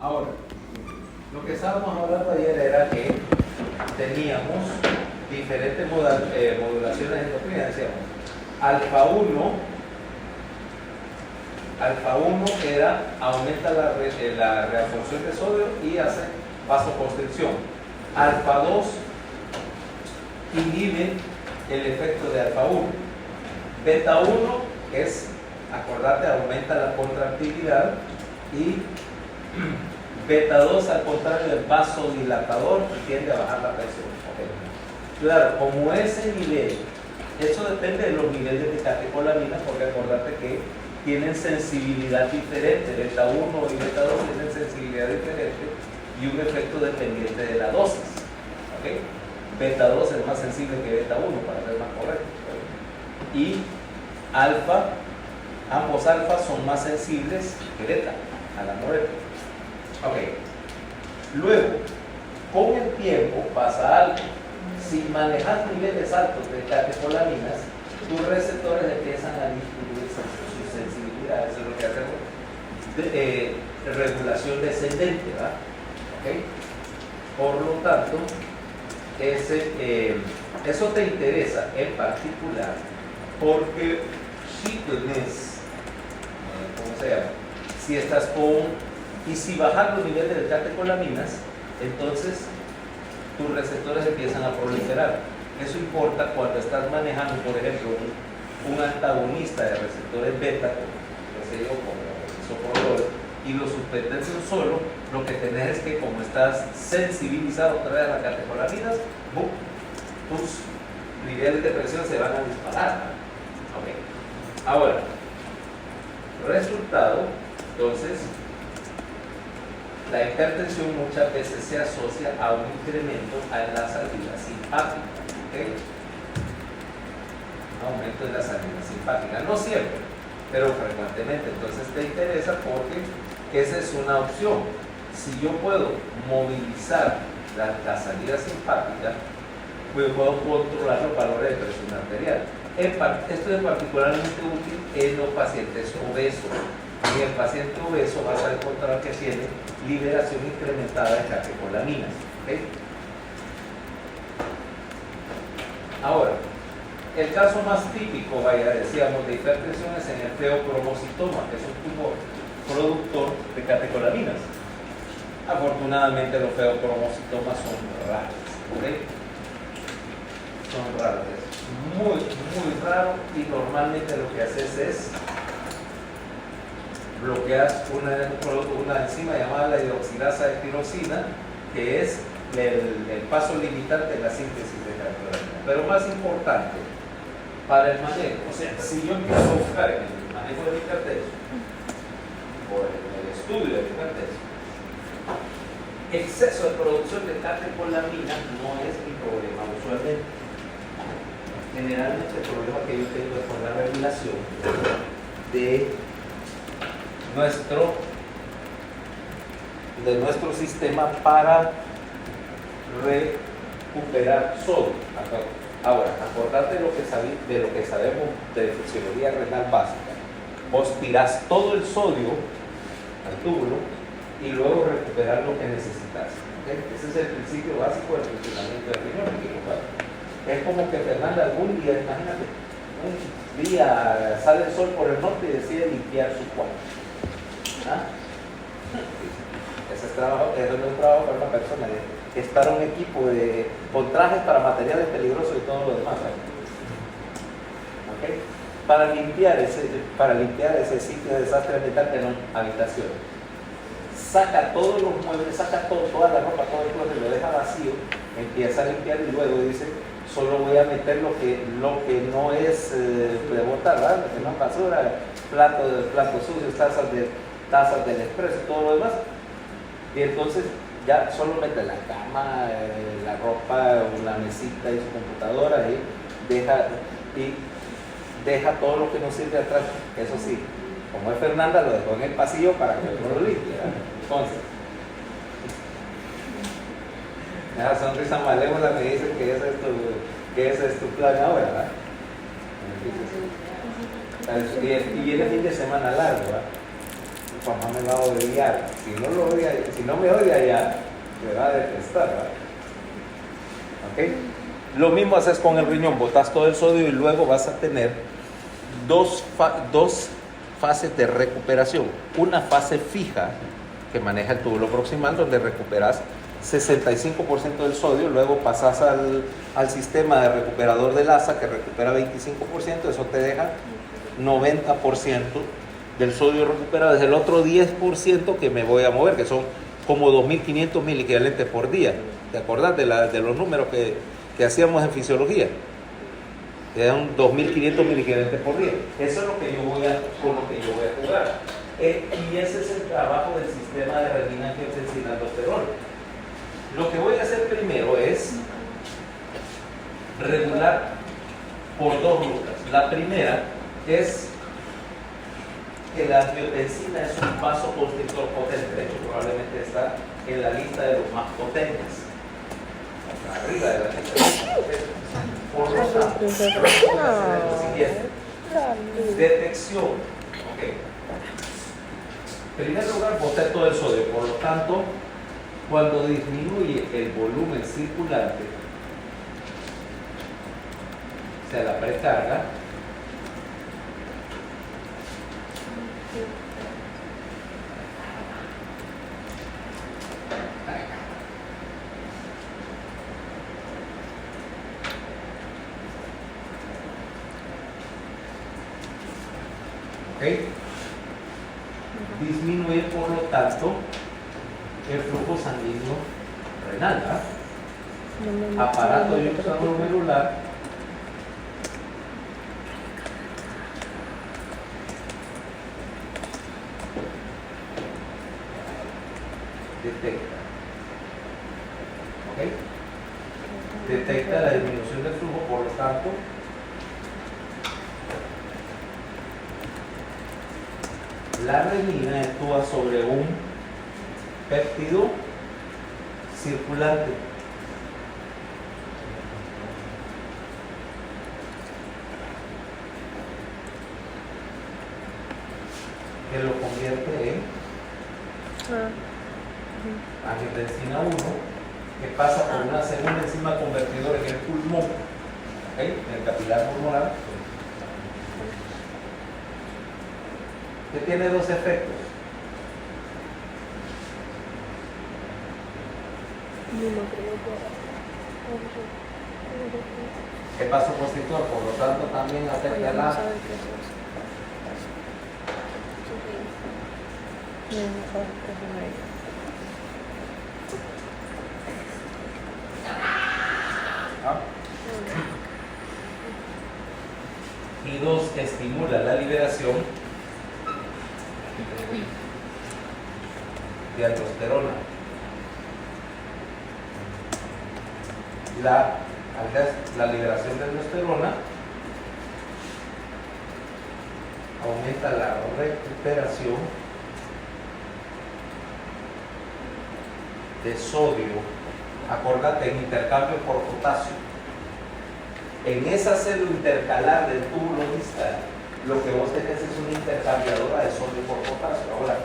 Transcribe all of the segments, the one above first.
Ahora, lo que estábamos hablando ayer era que teníamos diferentes modulaciones endocrinas. Decíamos, alfa 1 era aumenta la reabsorción de sodio y hace vasoconstricción. Alfa 2 inhibe el efecto de alfa 1. Beta 1 es, acordate, aumenta la contractilidad, y beta 2 al contrario es vasodilatador y tiende a bajar la presión. Okay. Claro, como ese nivel, eso depende de los niveles de catecolaminas, porque acordate que tienen sensibilidad diferente. Beta 1 y beta 2 tienen sensibilidad diferente y un efecto dependiente de la dosis. ¿Okay? Beta 2 es más sensible que beta 1, para ser más correcto. Y alfa, ambos alfas son más sensibles que beta a la norepinefrina. Ok. Luego, con el tiempo pasa algo. Si manejas niveles altos de catecolaminas, tus receptores empiezan a disminuir su sensibilidad. Eso es lo que hacemos. Regulación descendente, ¿verdad? ¿Okay? Por lo tanto, eso te interesa en particular porque si tenés, ¿cómo se llama? Si estás y si bajas los niveles de catecolaminas, entonces tus receptores empiezan a proliferar. Eso importa cuando estás manejando, por ejemplo, un antagonista de receptores beta, como soportador, y lo suspendes en un solo. Lo que tenés es que, como estás sensibilizado otra vez a las catecolaminas, ¡bum!, tus niveles de presión se van a disparar. Okay. Ahora, resultado, entonces, la hipertensión muchas veces se asocia a un incremento en la salida simpática. ¿Okay? Aumento de la salida simpática, no siempre, pero frecuentemente. Entonces te interesa porque esa es una opción. Si yo puedo movilizar la salida simpática, pues puedo controlar los valores de presión arterial. Esto es particularmente útil en los pacientes obesos. En el paciente obeso vas a encontrar que tiene liberación incrementada de catecolaminas. ¿Okay? Ahora, el caso más típico, decíamos, de hipertensión es en el feocromocitoma, que es un tumor productor de catecolaminas. Afortunadamente los feocromocitomas son raros. ¿Okay? Son raros, es muy raro, y normalmente lo que haces es bloqueas una enzima llamada la hidroxilasa de tirosina, que es el paso limitante de la síntesis de catecolaminas. Pero más importante, para el manejo, o sea, si yo empiezo a buscar en el manejo de hipertensión o en el estudio de hipertensión, exceso de producción de catecolaminas no es mi problema usualmente. Generalmente el problema que yo tengo es con la regulación de nuestro sistema para recuperar sodio. Ahora, acordate de lo que sabemos de fisiología renal básica. Vos tirás todo el sodio al túbulo y luego recuperar lo que necesitas. ¿Okay? Ese es el principio básico del funcionamiento del riñón. Es como que Fernanda algún día, imagínate, un día sale el sol por el norte y decide limpiar su cuarto. ¿Ah? Ese es trabajo, eso no es un trabajo para una persona, es para un equipo con trajes para materiales peligrosos y todo lo demás. ¿Okay? Para limpiar ese sitio de desastre ambiental que no habitación. Saca todos los muebles, saca toda la ropa, todo el closet, lo deja vacío, empieza a limpiar y luego dice, solo voy a meter lo que no es de botar, ¿verdad? Lo que no es basura, platos sucios, tazas del expreso y todo lo demás. Y entonces ya solo mete la cama, la ropa, una mesita y su computadora y deja todo lo que no sirve atrás. Eso sí, como es Fernanda, lo dejó en el pasillo para que no lo limpie. Entonces, esa sonrisa malévola me dice que ese es tu plan ahora, ¿verdad? Y viene fin de semana largo, ¿verdad? Mamá me va a odiar. Si no me odia ya, me va a detestar, ¿verdad? ¿Ok? Lo mismo haces con el riñón, botas todo el sodio y luego vas a tener dos fases de recuperación. Una fase fija que maneja el túbulo proximal, donde recuperas 65% del sodio, luego pasas al sistema de recuperador del ASA que recupera 25%, eso te deja 90% del sodio recuperado. Es el otro 10% que me voy a mover, que son como 2.500 miliequivalentes por día. ¿Te acordás de los números que hacíamos en fisiología? Eran 2.500 miliequivalentes por día. Eso es lo que con lo que yo voy a jugar. Y ese es el trabajo del sistema de renina, angiotensina, aldosterona. Lo que voy a hacer primero es regular por dos rutas. La primera es que la angiotensina es un vasoconstrictor potente. De hecho, probablemente está en la lista de los más potentes. Arriba de la lista de los más potentes. Por lo tanto, lo siguiente. Detección. Okay. En primer lugar, botar todo el sodio. Por lo tanto, cuando disminuye el volumen circulante, o sea, la precarga, ¿okay? Disminuye, por lo tanto, el flujo sanguíneo renal, ¿verdad? Aparato glomerular detecta, ¿ok? Detecta la disminución del flujo, por lo tanto, la renina actúa sobre un péptido circulante. Que lo convierte en angiotensina 1, que pasa por una segunda enzima convertidora en el pulmón, ¿okay? En el capilar pulmonar, que tiene dos efectos. ¿Qué paso constrictor? Por lo tanto, también afecta a la y dos, estimula la liberación de aldosterona. La liberación de aldosterona aumenta la recuperación de sodio. Acordate, en intercambio por potasio. En esa célula intercalar del túbulo distal, lo que vos tenés es una intercambiadora de sodio por potasio. Ahora,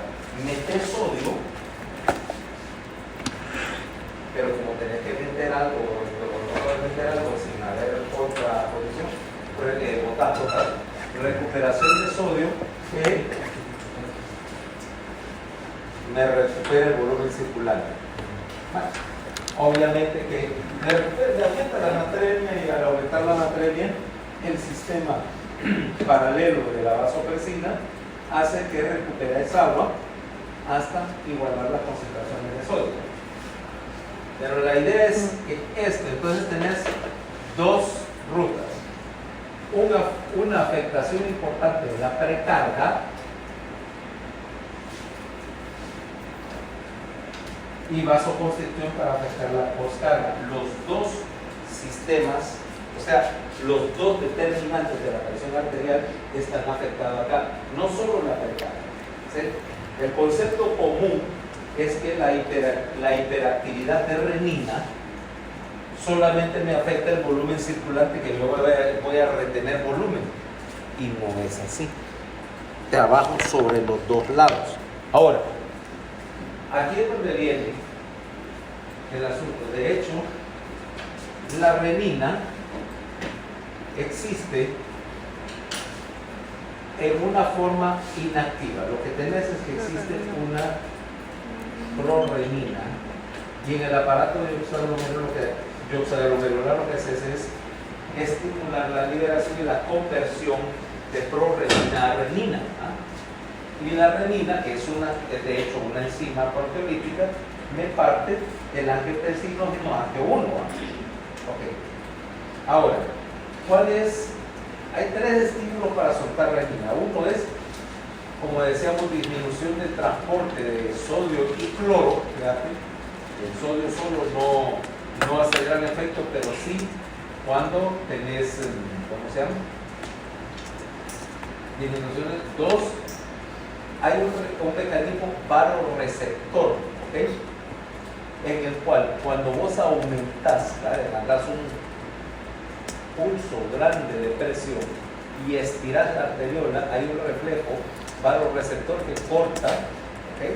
metés sodio, pero como tenés que meter algo, no puedes meter algo sin haber otra posición, botar potasio. Recuperación de sodio que me recupera el volumen circulante. Obviamente que de aumenta la natremia, y al aumentar la natremia, el sistema paralelo de la vasopresina hace que recupere esa agua hasta igualar las concentraciones de sodio. Pero la idea es que entonces tenés dos rutas. Una afectación importante de la precarga y vasoconstricción para afectar la poscarga. Los dos sistemas, o sea, los dos determinantes de la presión arterial están afectados acá, no solo la precarga. ¿Sí? El concepto común es que la hiperactividad de renina solamente me afecta el volumen circulante, que yo voy a retener volumen, y no es así. Trabajo sobre los dos lados. Ahora, aquí es donde viene el asunto. De hecho, la renina existe en una forma inactiva. Lo que tenés es que existe una prorenina, y en el aparato de oxalomelular lo que haces es estimular la liberación y la conversión de prorenina a renina. Y la renina, que es de hecho una enzima proteolítica, me parte el angiotensinógeno angio 1. Okay. Ahora, hay tres estímulos para soltar renina. Uno es, como decíamos, disminución del transporte de sodio y cloro. Fíjate, el sodio solo no hace gran efecto, pero sí cuando tenés, ¿cómo se llama? Disminuciones. Dos, hay un mecanismo vasoreceptor, ¿ok? En el cual, cuando vos aumentás, mandás un pulso grande de presión y estirás la arteriola, hay un reflejo vasoreceptor que corta, ¿okay?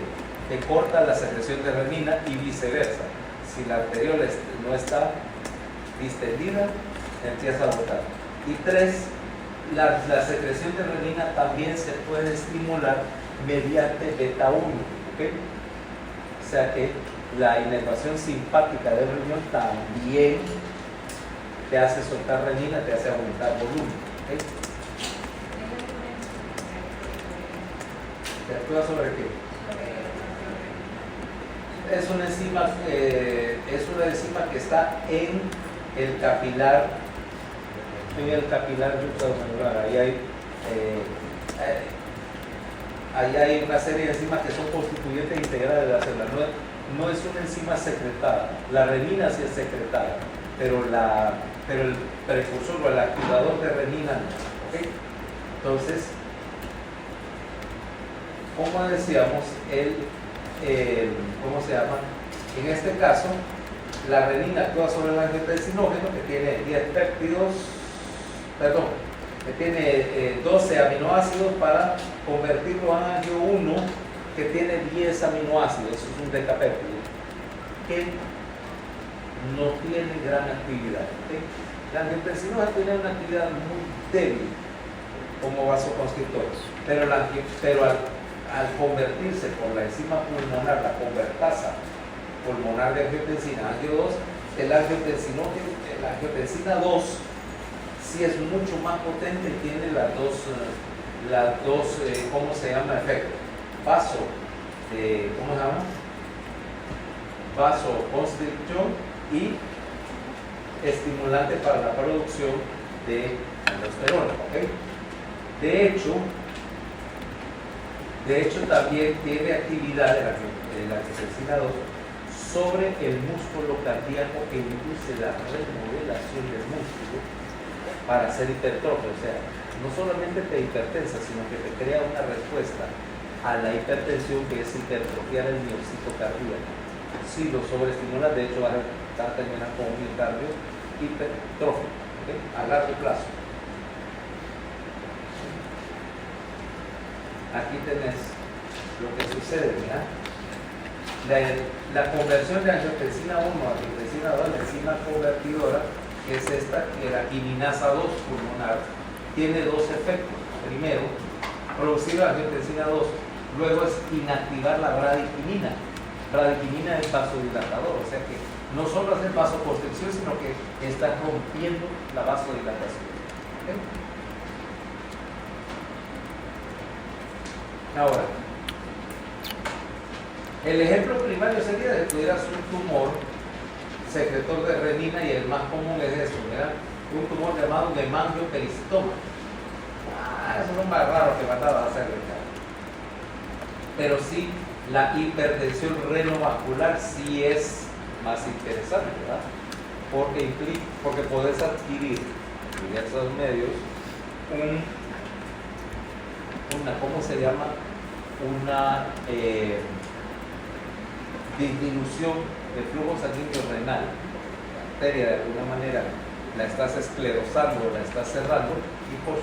Que corta la secreción de renina y viceversa. Si la arteriola no está distendida, empieza a botar. Y tres, la secreción de renina también se puede estimular mediante beta 1, ¿okay? O sea que la inervación simpática del riñón también te hace soltar renina, te hace aumentar volumen. ¿Okay? ¿Te actúa sobre qué? Es una enzima que está en el capilar yuxtadomedular. Ahí hay una serie de enzimas que son constituyentes integrales de la célula. No es una enzima secretada. La renina sí es secretada, pero el precursor o el activador de renina no. ¿Okay? Entonces, como decíamos, ¿cómo se llama? En este caso, la renina actúa sobre el angiotensinógeno, que tiene 10 péptidos, que tiene 12 aminoácidos para convertirlo a angio 1, que tiene 10 aminoácidos, eso es un decapéptido, que no tiene gran actividad. ¿Okay? La angiotensinógeno tiene una actividad muy débil como vasoconstrictor, pero al convertirse por la enzima pulmonar, la convertasa pulmonar de angiotensina a angio 2, la angiotensina 2 sí es mucho más potente y tiene las dos ¿cómo se llama? Efectos. ¿Cómo se llama? Vasoconstricción y estimulante para la producción de aldosterona. ¿Okay? De hecho también tiene actividad de la angiotensina 2 sobre el músculo cardíaco, que induce la remodelación del músculo para hacer hipertrofia. O sea, no solamente te hipertensa, sino que te crea una respuesta a la hipertensión, que es hipertrofiar el miocito cardíaco. Si lo sobreestimulas, de hecho vas a terminar con un miocardio hipertrófico, ¿okay? A largo plazo. Aquí tenés lo que sucede, mira. La conversión de angiotensina 1 a angiotensina 2, la enzima convertidora, que es esta, que la quiminasa 2 pulmonar, tiene dos efectos. Primero, producir la angiotensina 2, luego es inactivar la bradiquinina. Bradiquinina es vasodilatador, o sea que no solo hace vasoconstricción, sino que está rompiendo la vasodilatación. ¿Okay? Ahora, el ejemplo primario sería de que tuvieras un tumor secretor de renina, y el más común es eso, ¿verdad? Un tumor llamado hemangioperistoma. Eso es lo más raro que mandaba a hacer, ¿verdad? Pero sí, la hipertensión renovascular sí es más interesante, ¿verdad? Porque podés adquirir en diversos medios ¿cómo se llama? Una disminución del flujo sanguíneo renal. La arteria, de alguna manera, la estás esclerosando, la estás cerrando, y por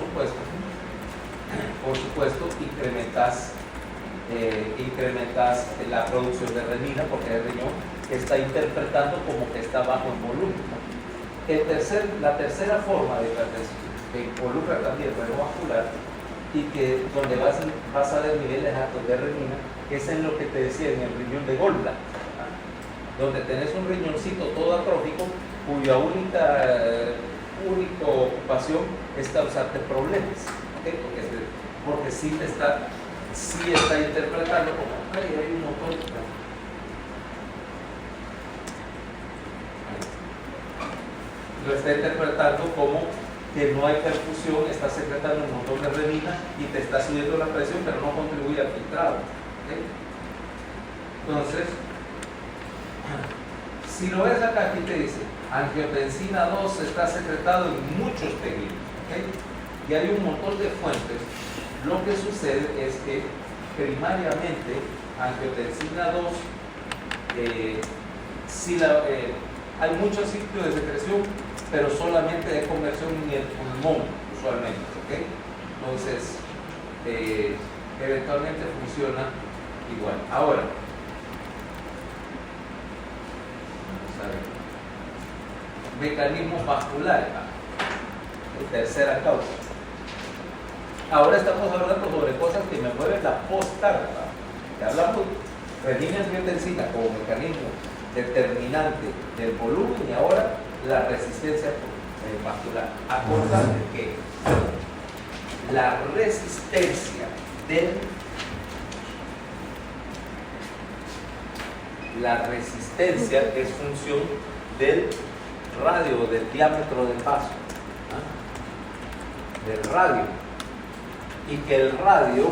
supuesto incrementas incrementas la producción de renina porque el riñón está interpretando como que está bajo en volumen, ¿no? La tercera forma de hipertensión que involucra también el reloj vascular y que donde vas a ver niveles altos de renina es en lo que te decía, en el riñón de Goldblatt, ¿no? Donde tenés un riñoncito todo atrófico cuya única ocupación es causarte problemas, ¿okay? Porque sí está interpretando como hay un montón lo está interpretando como que no hay perfusión, está secretando un montón de renina y te está subiendo la presión, pero no contribuye al filtrado, ¿okay? Entonces, si lo ves acá, aquí te dice angiotensina 2 está secretado en muchos tejidos, ¿okay? Y hay un montón de fuentes. Lo que sucede es que primariamente angiotensina 2 hay muchos sitios de secreción, pero solamente de conversión en el pulmón usualmente, ¿okay? Entonces eventualmente funciona igual. Ahora vamos a ver mecanismos vasculares, tercera causa. Ahora estamos hablando sobre cosas que me mueven la postcarga. Ya hablamos de renina angiotensina como mecanismo determinante del volumen y ahora la resistencia vascular. Acordate que la resistencia es función del radio, del diámetro del vaso, ¿no? Del radio, y que el radio,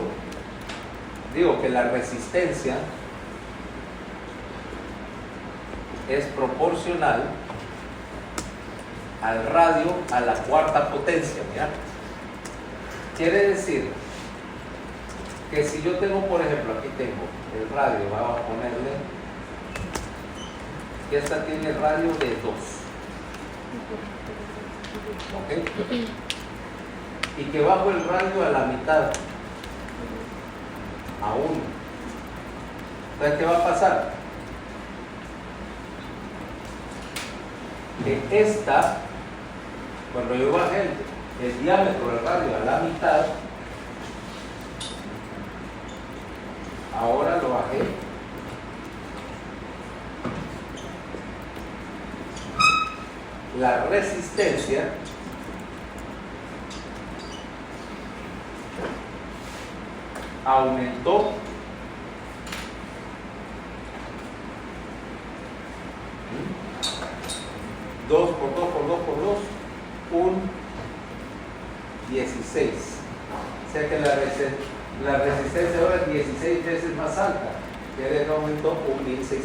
que la resistencia es proporcional al radio a la cuarta potencia. Mira, quiere decir que si yo tengo, por ejemplo, aquí tengo el radio, vamos a ponerle que esta tiene el radio de 2, ¿ok? Y que bajo el radio a la mitad, a 1. Entonces, ¿qué va a pasar? Que esta, cuando yo bajé el diámetro del radio a la mitad, ahora lo bajé la resistencia aumentó dos por 2 por 2 por 2, un 16. O sea que la resistencia ahora es 16 veces más alta, que le aumentó un 1600%.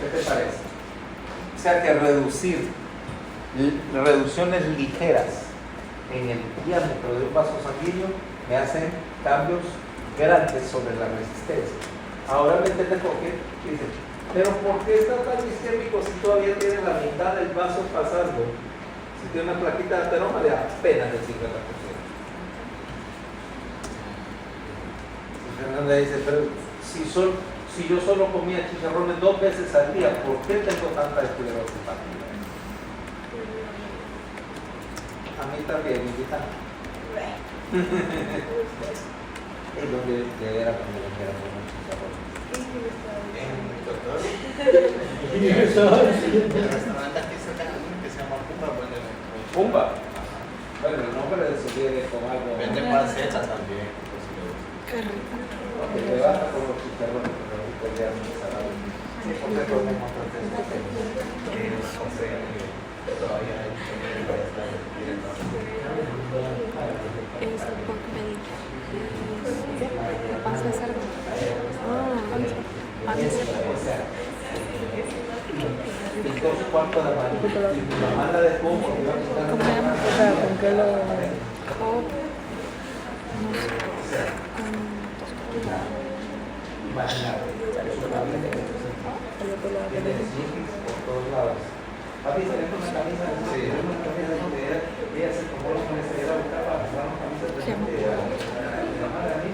¿Qué te parece? O sea que reducciones ligeras en el diámetro de un vaso sanguíneo me hacen cambios grandes sobre la resistencia. Ahora me entiendes por qué. Dice, pero ¿por qué está tan isquémico si todavía tiene la mitad del vaso pasando? Si tiene una plaquita de ateroma de apenas del 50%. Fernanda dice, pero si yo solo comía chicharrones 2 veces al día, ¿por qué tengo tanta esclerosis hepática? A mí también, mi hija. Es donde era cuando era como chicharrones. Doctor. El restaurante aquí cerca de uno que se llama Pumba, Pumba. Bueno, el nombre de su viene con algo. Vende panceta también. Qué rico. Que te baja con los chicharrones, pero ahorita ya no se sabe. Sí, porque comemos Todavía hay Es pork belly. Panza de cerdo. Panza de cerdo. Entonces, ¿cuánto de maíz? Y la mala de cómo, porque va a quitar ¿Cómo se llama? O sea, ¿con qué lo...? No sé. Imagínate, eso también tiene sitios por todos lados. ¿Has visto que es una camisa? Sí, es una camisa donde ella se tomó la camisa y era buscar para comprar una camisa de a mí,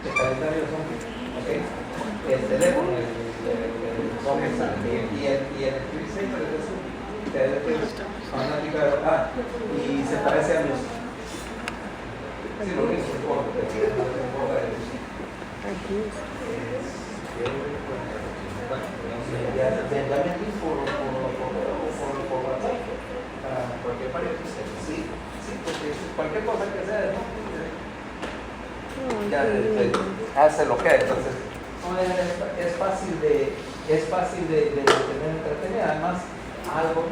el calendario son, ¿ok? El teléfono, el y el Twitter es eso. Fanática de y se parece a los. Sí, lo mismo, no importa. Dame aquí por WhatsApp para cualquier pareja. Sí, porque cualquier cosa que sea, ¿no? Ya hace lo que entonces es fácil de mantener entretenida. Además, algo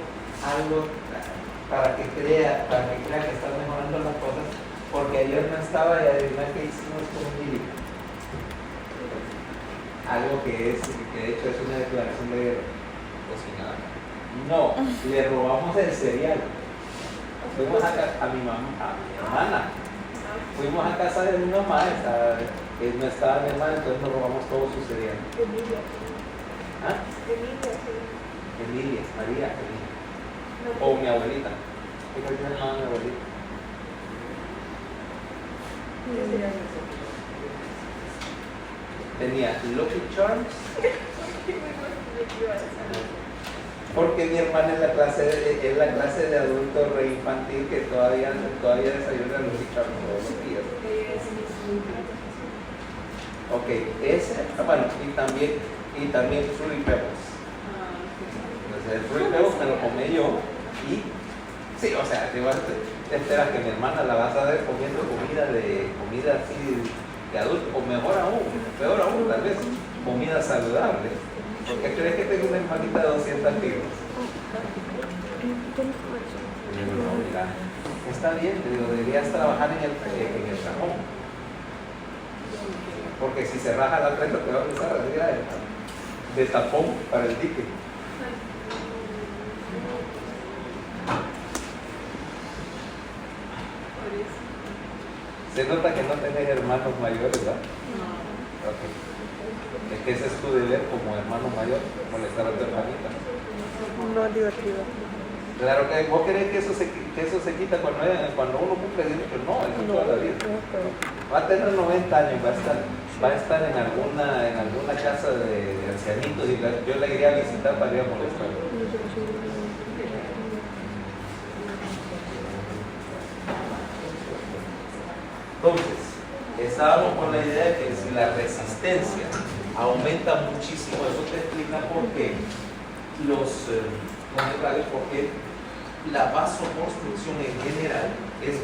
para que crea que estás mejorando las cosas, porque ayer no estaba y adivina que hicimos con un libro. Algo que de hecho es una declaración de guerra. Cocinada. No, le robamos el cereal. Fuimos a mi mamá, a mi hermana. Fuimos a casa de mi mamá, que no estaba mi hermana, entonces nos robamos todo su cereal. ¿Ah? Emilia, María, Emilia. O mi abuelita. ¿Qué es mi hermana, mi abuelita? Tenía Lucky Charms. Porque mi hermana es la clase de adulto re infantil que todavía desayuna Lucky Charms todos los días. Ok, ese, bueno, y también Fruity Pebbles. Entonces el Fruity Pebbles me lo comí yo y sí, o sea, te esperas que mi hermana la vas a ver comiendo comida así de adulto, o mejor aún, peor aún tal vez, comida saludable. ¿Por qué crees que tengo una hermanita de 200 kilos? No, mira, está bien, deberías trabajar en el cajón. Porque si se raja la presa te va a empezar a retirar de tapón para el dique. Se nota que no tenés hermanos mayores, ¿verdad? No. Okay. Es que ese es tu deber como hermano mayor, molestar a tu hermanita. No es divertido. Claro que vos querés que eso se quita cuando uno cumple 18, no, eso toda la vida. Va a tener 90 años, va a estar en alguna casa de ancianitos y yo la iría a visitar para ir a molestar. Entonces, estábamos con la idea de que si la resistencia aumenta muchísimo, eso te explica por qué porque la vasoconstricción en general es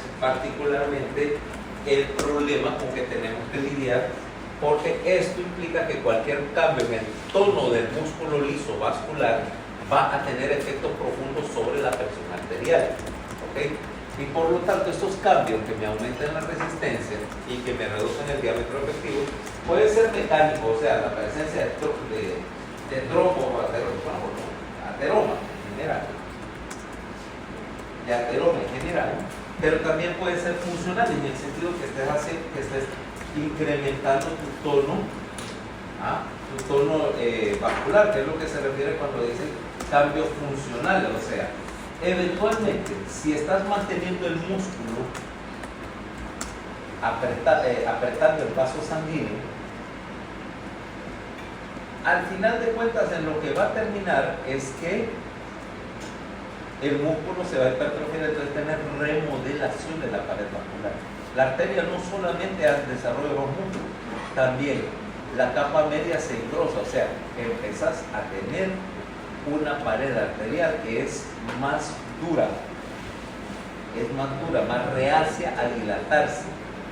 particularmente el problema con que tenemos que lidiar, porque esto implica que cualquier cambio en el tono del músculo liso vascular va a tener efectos profundos sobre la presión arterial. ¿Okay? Y por lo tanto, estos cambios que me aumentan la resistencia y que me reducen el diámetro efectivo, puede ser mecánico, o sea, la presencia de trombo o ateroma en general, pero también puede ser funcional en el sentido que estés incrementando tu tono vascular, que es lo que se refiere cuando dicen cambios funcionales, o sea, eventualmente, si estás manteniendo el músculo apretando el vaso sanguíneo, al final de cuentas en lo que va a terminar es que el músculo se va a hipertrofiar, entonces tener remodelación de la pared vascular. La arteria no solamente hace desarrollo de los músculos, también la capa media se engrosa, o sea, empezás a tener una pared arterial que es más dura, más reacia a dilatarse,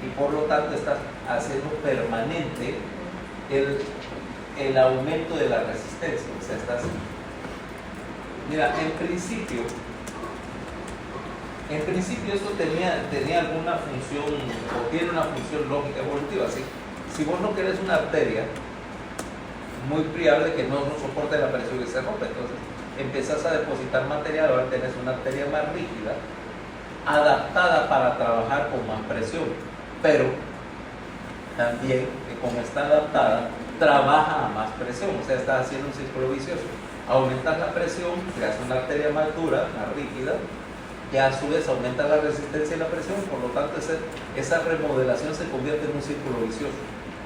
y por lo tanto estás haciendo permanente el aumento de la resistencia. O sea, mira, en principio esto tenía alguna función, o tiene una función lógica evolutiva. ¿Sí? Si vos no querés una arteria, muy probable que no soporte la presión y se rompe, entonces empezás a depositar material, ahora tenés una arteria más rígida, adaptada para trabajar con más presión, pero también que como está adaptada, trabaja a más presión, o sea, estás haciendo un círculo vicioso. Aumentas la presión, creas una arteria más dura, más rígida, que a su vez aumenta la resistencia y la presión, por lo tanto esa remodelación se convierte en un círculo vicioso.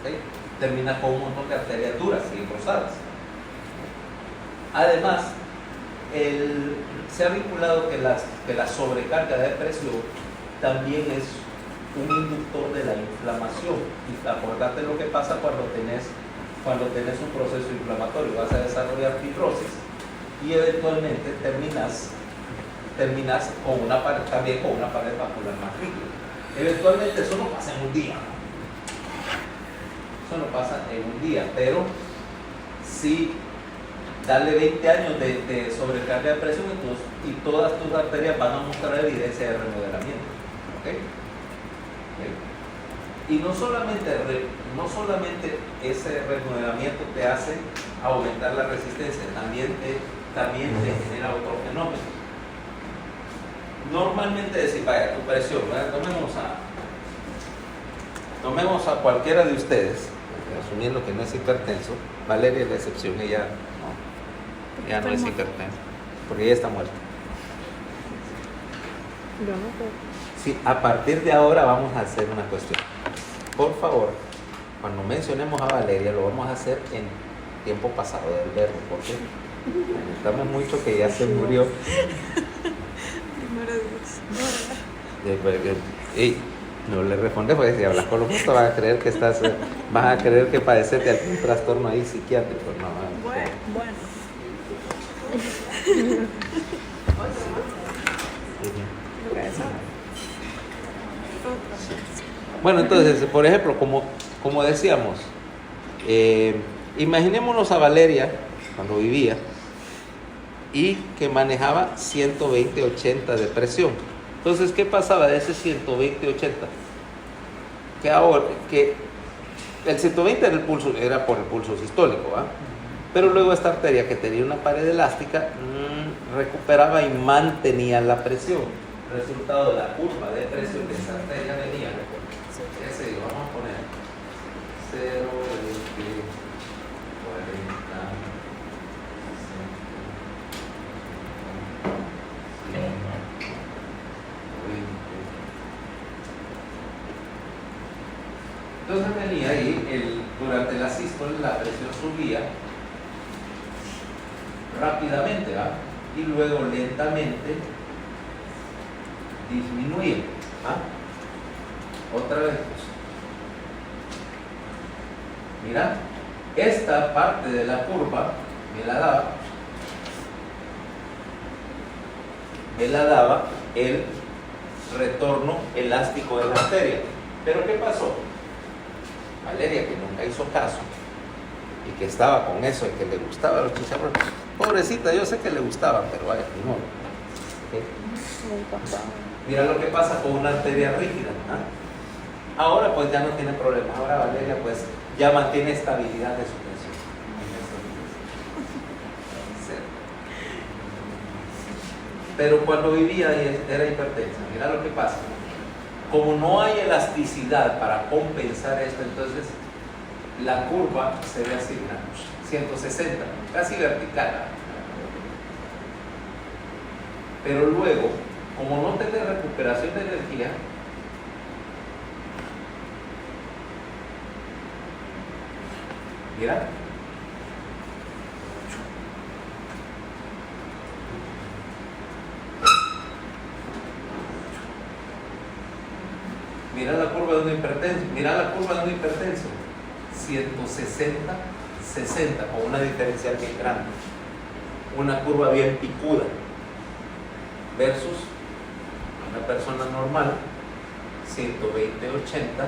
¿Okay? Termina con un montón de arterias duras y engrosadas. Además, se ha vinculado que la sobrecarga de presión también es un inductor de la inflamación. Y acordate lo que pasa cuando tenés un proceso inflamatorio, vas a desarrollar fibrosis y eventualmente terminas también con una pared vascular más rígida. Eventualmente eso no pasa en un día, ¿no? Eso no pasa en un día, pero sí darle 20 años de sobrecarga de presión y todas tus arterias van a mostrar evidencia de remodelamiento. ¿Okay? Y no solamente ese remodelamiento te hace aumentar la resistencia, también te genera otro fenómeno. Normalmente decir, vaya, tu presión, ¿verdad? Tomemos a cualquiera de ustedes, asumiendo que no es hipertenso. Valeria es la excepción, ella no es hipertensa, porque ella está muerta. Yo no sé. Sí, a partir de ahora vamos a hacer una cuestión. Por favor, cuando mencionemos a Valeria, lo vamos a hacer en tiempo pasado del verbo, porque necesitamos mucho que ya se murió. Primero Dios. No le respondes, porque si hablas con los justos vas a creer que padeces de algún trastorno ahí psiquiátrico. No, Bueno. Bueno, entonces, por ejemplo, como decíamos, imaginémonos a Valeria cuando vivía y que manejaba 120-80 de presión. Entonces, ¿qué pasaba de ese 120-80? Que el 120 era por el pulso sistólico, ¿va? Pero luego esta arteria, que tenía una pared elástica, recuperaba y mantenía la presión. Resultado de la curva de presión de esa arteria venía, ese vamos a poner 0, 20, 40, 60, 20. Entonces venía ahí, durante la sístole la presión subía rápidamente, ¿va? Y luego lentamente disminuye. Otra vez. Mira, esta parte de la curva me la daba el retorno elástico de la arteria. Pero ¿qué pasó? Valeria, que nunca hizo caso y que estaba con eso y que le gustaban los chicharrones, pobrecita, yo sé que le gustaban, pero vaya, ni modo. ¿Okay? Mira lo que pasa con una arteria rígida. Ahora pues ya no tiene problema. Ahora Valeria pues ya mantiene estabilidad de su presión. Pero cuando vivía era hipertensa. Mira lo que pasa. Como no hay elasticidad para compensar esto, entonces la curva se ve así, mira, 160, casi vertical. Pero luego, como no tiene recuperación de energía, mira, mira la curva de un hipertenso, 160, 60, con una diferencial bien grande, una curva bien picuda, versus una persona normal, 120, 80,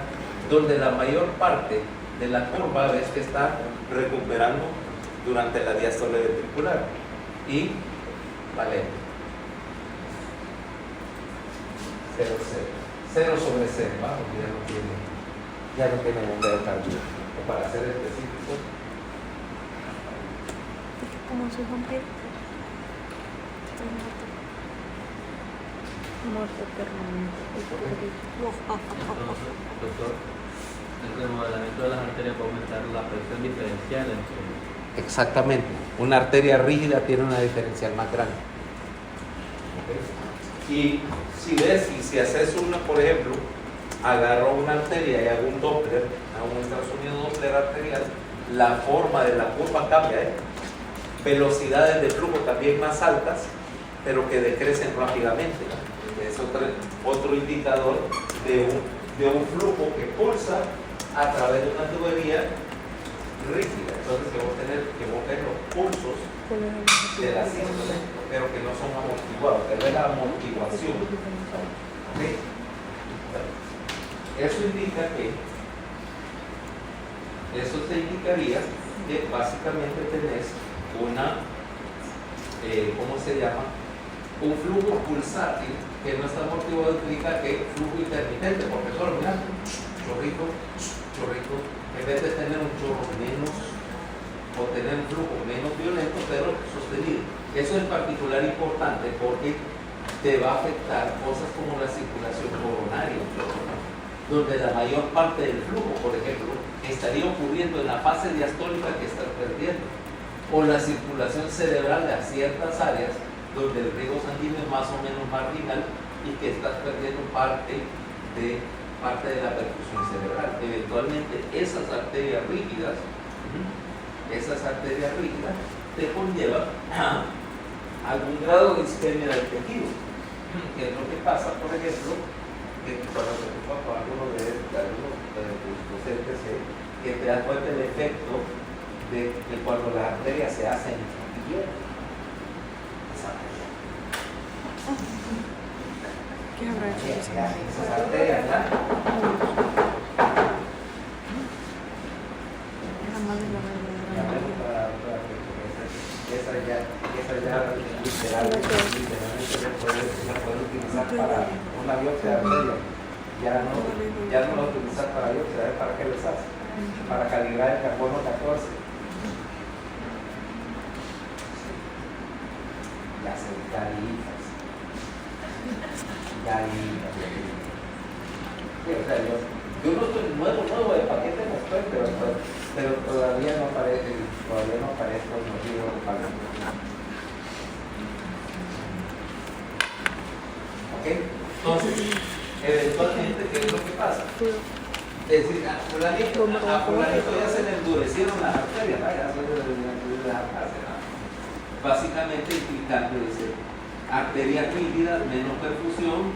donde la mayor parte de la curva ves que está recuperando durante la diástole ventricular. Y vale, 0, 0 sobre 0, ¿va? Porque ya no tiene bombeo cardíaco. O para ser específico, Como si vampiro. Muerto permanente. Doctor, el remodelamiento de las arterias puede aumentar la presión diferencial entre... exactamente, una arteria rígida tiene una diferencial más grande. ¿Okay? Y si ves, y si haces una, por ejemplo, agarro una arteria y hago un Doppler, hago un ultrasonido Doppler arterial, la forma de la curva cambia, velocidades de flujo también más altas, pero que decrecen rápidamente, ¿no? Es otro indicador de un flujo que pulsa a través de una tubería rígida. Entonces que vos ves los pulsos de la sístole, pero que no son amortiguados, que es la amortiguación. ¿Sí? Eso te indicaría que básicamente tenés una, ¿cómo se llama? Un flujo pulsátil que no está amortiguado, implica que flujo intermitente, porque solo mira, chorrito, chorrito, en vez de tener un chorro menos o tener un flujo menos violento, pero sostenido. Eso es en particular importante porque te va a afectar cosas como la circulación coronaria, donde la mayor parte del flujo, por ejemplo, estaría ocurriendo en la fase diastólica que estás perdiendo, o la circulación cerebral de ciertas áreas donde el riego sanguíneo es más o menos marginal y que estás perdiendo parte de la perfusión cerebral. Eventualmente esas arterias rígidas te conllevan a algún grado de isquemia del tejido, que es lo que pasa, por ejemplo, que cuando se ocupa con algunos de tus docentes, que te das cuenta del efecto de cuando las arterias se hacen bien. ¿Qué habrá hecho eso? Esas arterias, ¿verdad? Era más de la Esa ya literalmente se puede utilizar para una biopsia de arteria. Ya no lo utilizas para biopsia, ¿para qué lo usas? Para calibrar el carbono 14. Las galitas. Sí, o sea, yo no estoy nuevo de paquete no estoy, pero todavía no aparece en los libros de paquete. ¿Ok? Entonces, eventualmente, ¿qué es lo que pasa? Es decir, a fulanito ya se le endurecieron las arterias, ¿no? Ya se le endurecieron las arterias, ¿no? Básicamente implicando ese arteria rígida, menos perfusión,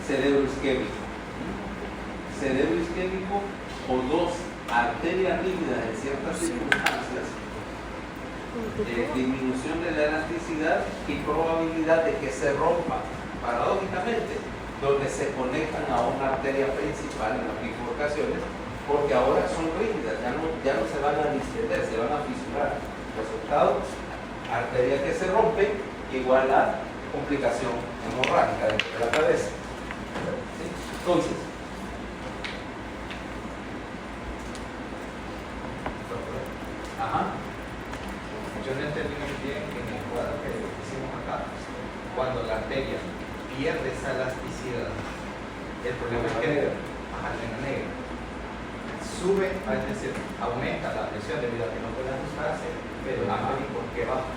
cerebro isquémico. Cerebro isquémico o dos arterias rígidas en ciertas circunstancias, disminución de la elasticidad y probabilidad de que se rompa, paradójicamente, donde se conectan a una arteria principal en las bifurcaciones, porque ahora son rígidas, ya no se van a distender, se van a fisurar. Resultado, arteria que se rompe igual a complicación hemorrágica dentro de la cabeza. ¿Sí? Entonces, yo no entendí muy bien en el cuadro que hicimos acá, cuando la arteria pierde esa elasticidad, el problema es que en la negra sube, es decir, aumenta la presión debido a que no puede ajustarse, pero ¿por qué baja?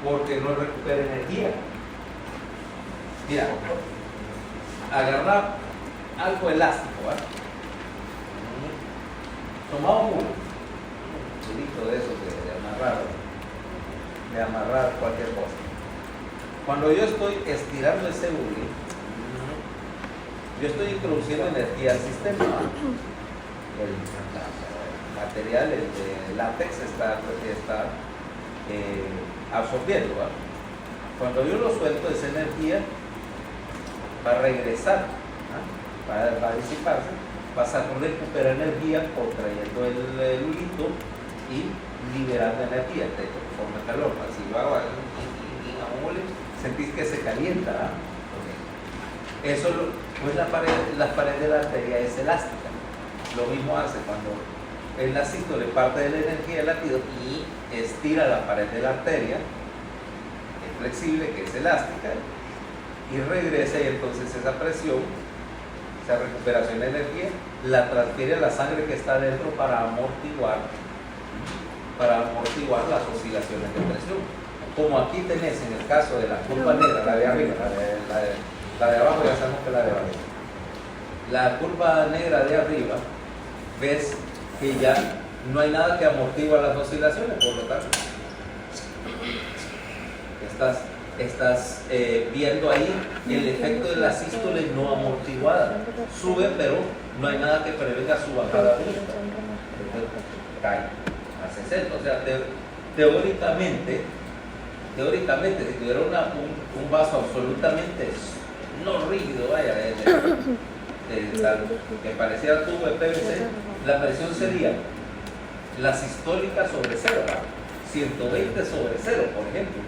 Porque no recupera energía. Mira, agarrar algo elástico, ¿vale? Tomamos un hilito de esos de amarrar cualquier cosa. Cuando yo estoy estirando ese hule, yo estoy introduciendo energía al sistema. El material, el látex está absorbiendo, ¿va? Cuando yo lo suelto, esa energía va a regresar, ¿no? va a disiparse, vas a recuperar energía contrayendo el hulito y liberando energía, de hecho, forma calor. Si yo hago un hule, sentís que se calienta, ¿no? Okay. Eso, pues la pared de la arteria es elástica. Lo mismo hace cuando el lacito le parte de la energía del latido y estira la pared de la arteria, es flexible, que es elástica, y regresa, y entonces esa presión, esa recuperación de energía, la transfiere a la sangre que está dentro para amortiguar las oscilaciones de presión. como aquí tenés en el caso de la curva negra, la de arriba, la de abajo ya sabemos que es la de abajo. La curva negra de arriba, ves que ya no hay nada que amortigua las oscilaciones, por lo tanto, estás viendo ahí el efecto de la sístole no amortiguada. Sube, pero no hay nada que prevenga su bajada brusca. Entonces, cae a 60. O sea, teóricamente, si tuviera un vaso absolutamente no rígido, vaya, que pareciera tubo de PVC, la presión sería la sistólica sobre 0, 120 sobre 0, por ejemplo,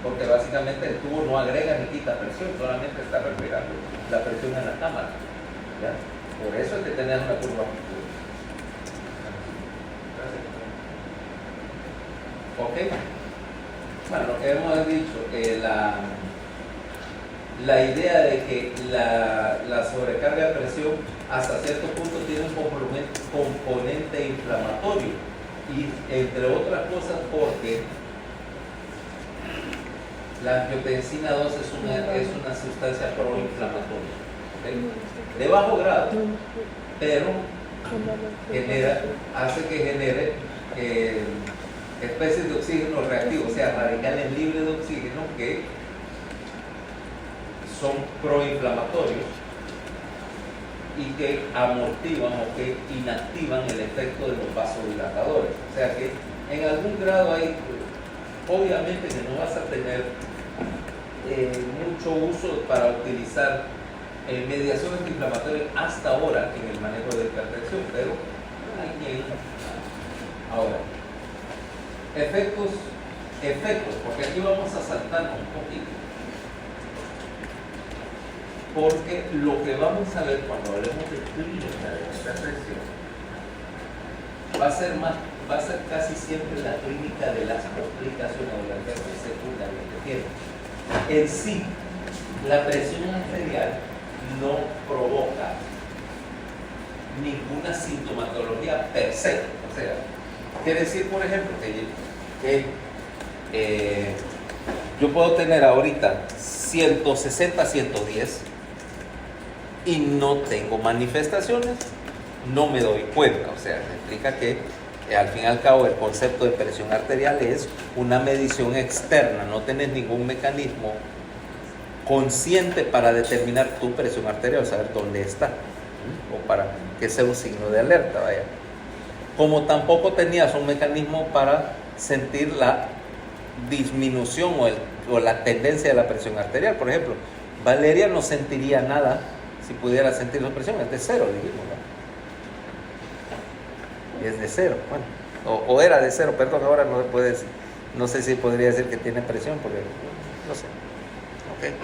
porque básicamente el tubo no agrega ni quita presión, solamente está reflejando la presión en la cámara, ¿ya? Por eso es que tenés una curva. Ok, bueno, lo que hemos dicho, la idea de que la sobrecarga de presión hasta cierto punto tiene un componente inflamatorio, y entre otras cosas porque la angiotensina 2 es una sustancia proinflamatoria, ¿okay? De bajo grado, pero hace que genere especies de oxígeno reactivo, o sea, radicales libres de oxígeno que son proinflamatorios y que amortiguan o que inactivan el efecto de los vasodilatadores. O sea que en algún grado hay, obviamente que no vas a tener mucho uso para utilizar mediaciones antiinflamatorias hasta ahora en el manejo de hipertensión, pero hay quien. Ahora, efectos, porque aquí vamos a saltarnos un poquito, porque lo que vamos a ver cuando hablemos de clínica de hipertensión va a ser casi siempre la clínica de las complicaciones o las efectos secundarios que tiene. En sí, la presión arterial no provoca ninguna sintomatología per se. O sea, quiere decir, por ejemplo, que yo puedo tener ahorita 160, 110 y no tengo manifestaciones, no me doy cuenta. O sea, implica que al fin y al cabo el concepto de presión arterial es una medición externa, no tenés ningún mecanismo consciente para determinar tu presión arterial, saber dónde está, o para que sea un signo de alerta, vaya. Como tampoco tenías un mecanismo para sentir la disminución o la tendencia de la presión arterial. Por ejemplo, Valeria no sentiría nada si pudiera sentir su presión, es de 0, dijimos, ¿no? Es de 0, bueno, o era de 0, perdón, ahora no se puede decir, no sé si podría decir que tiene presión, porque no sé. Okay.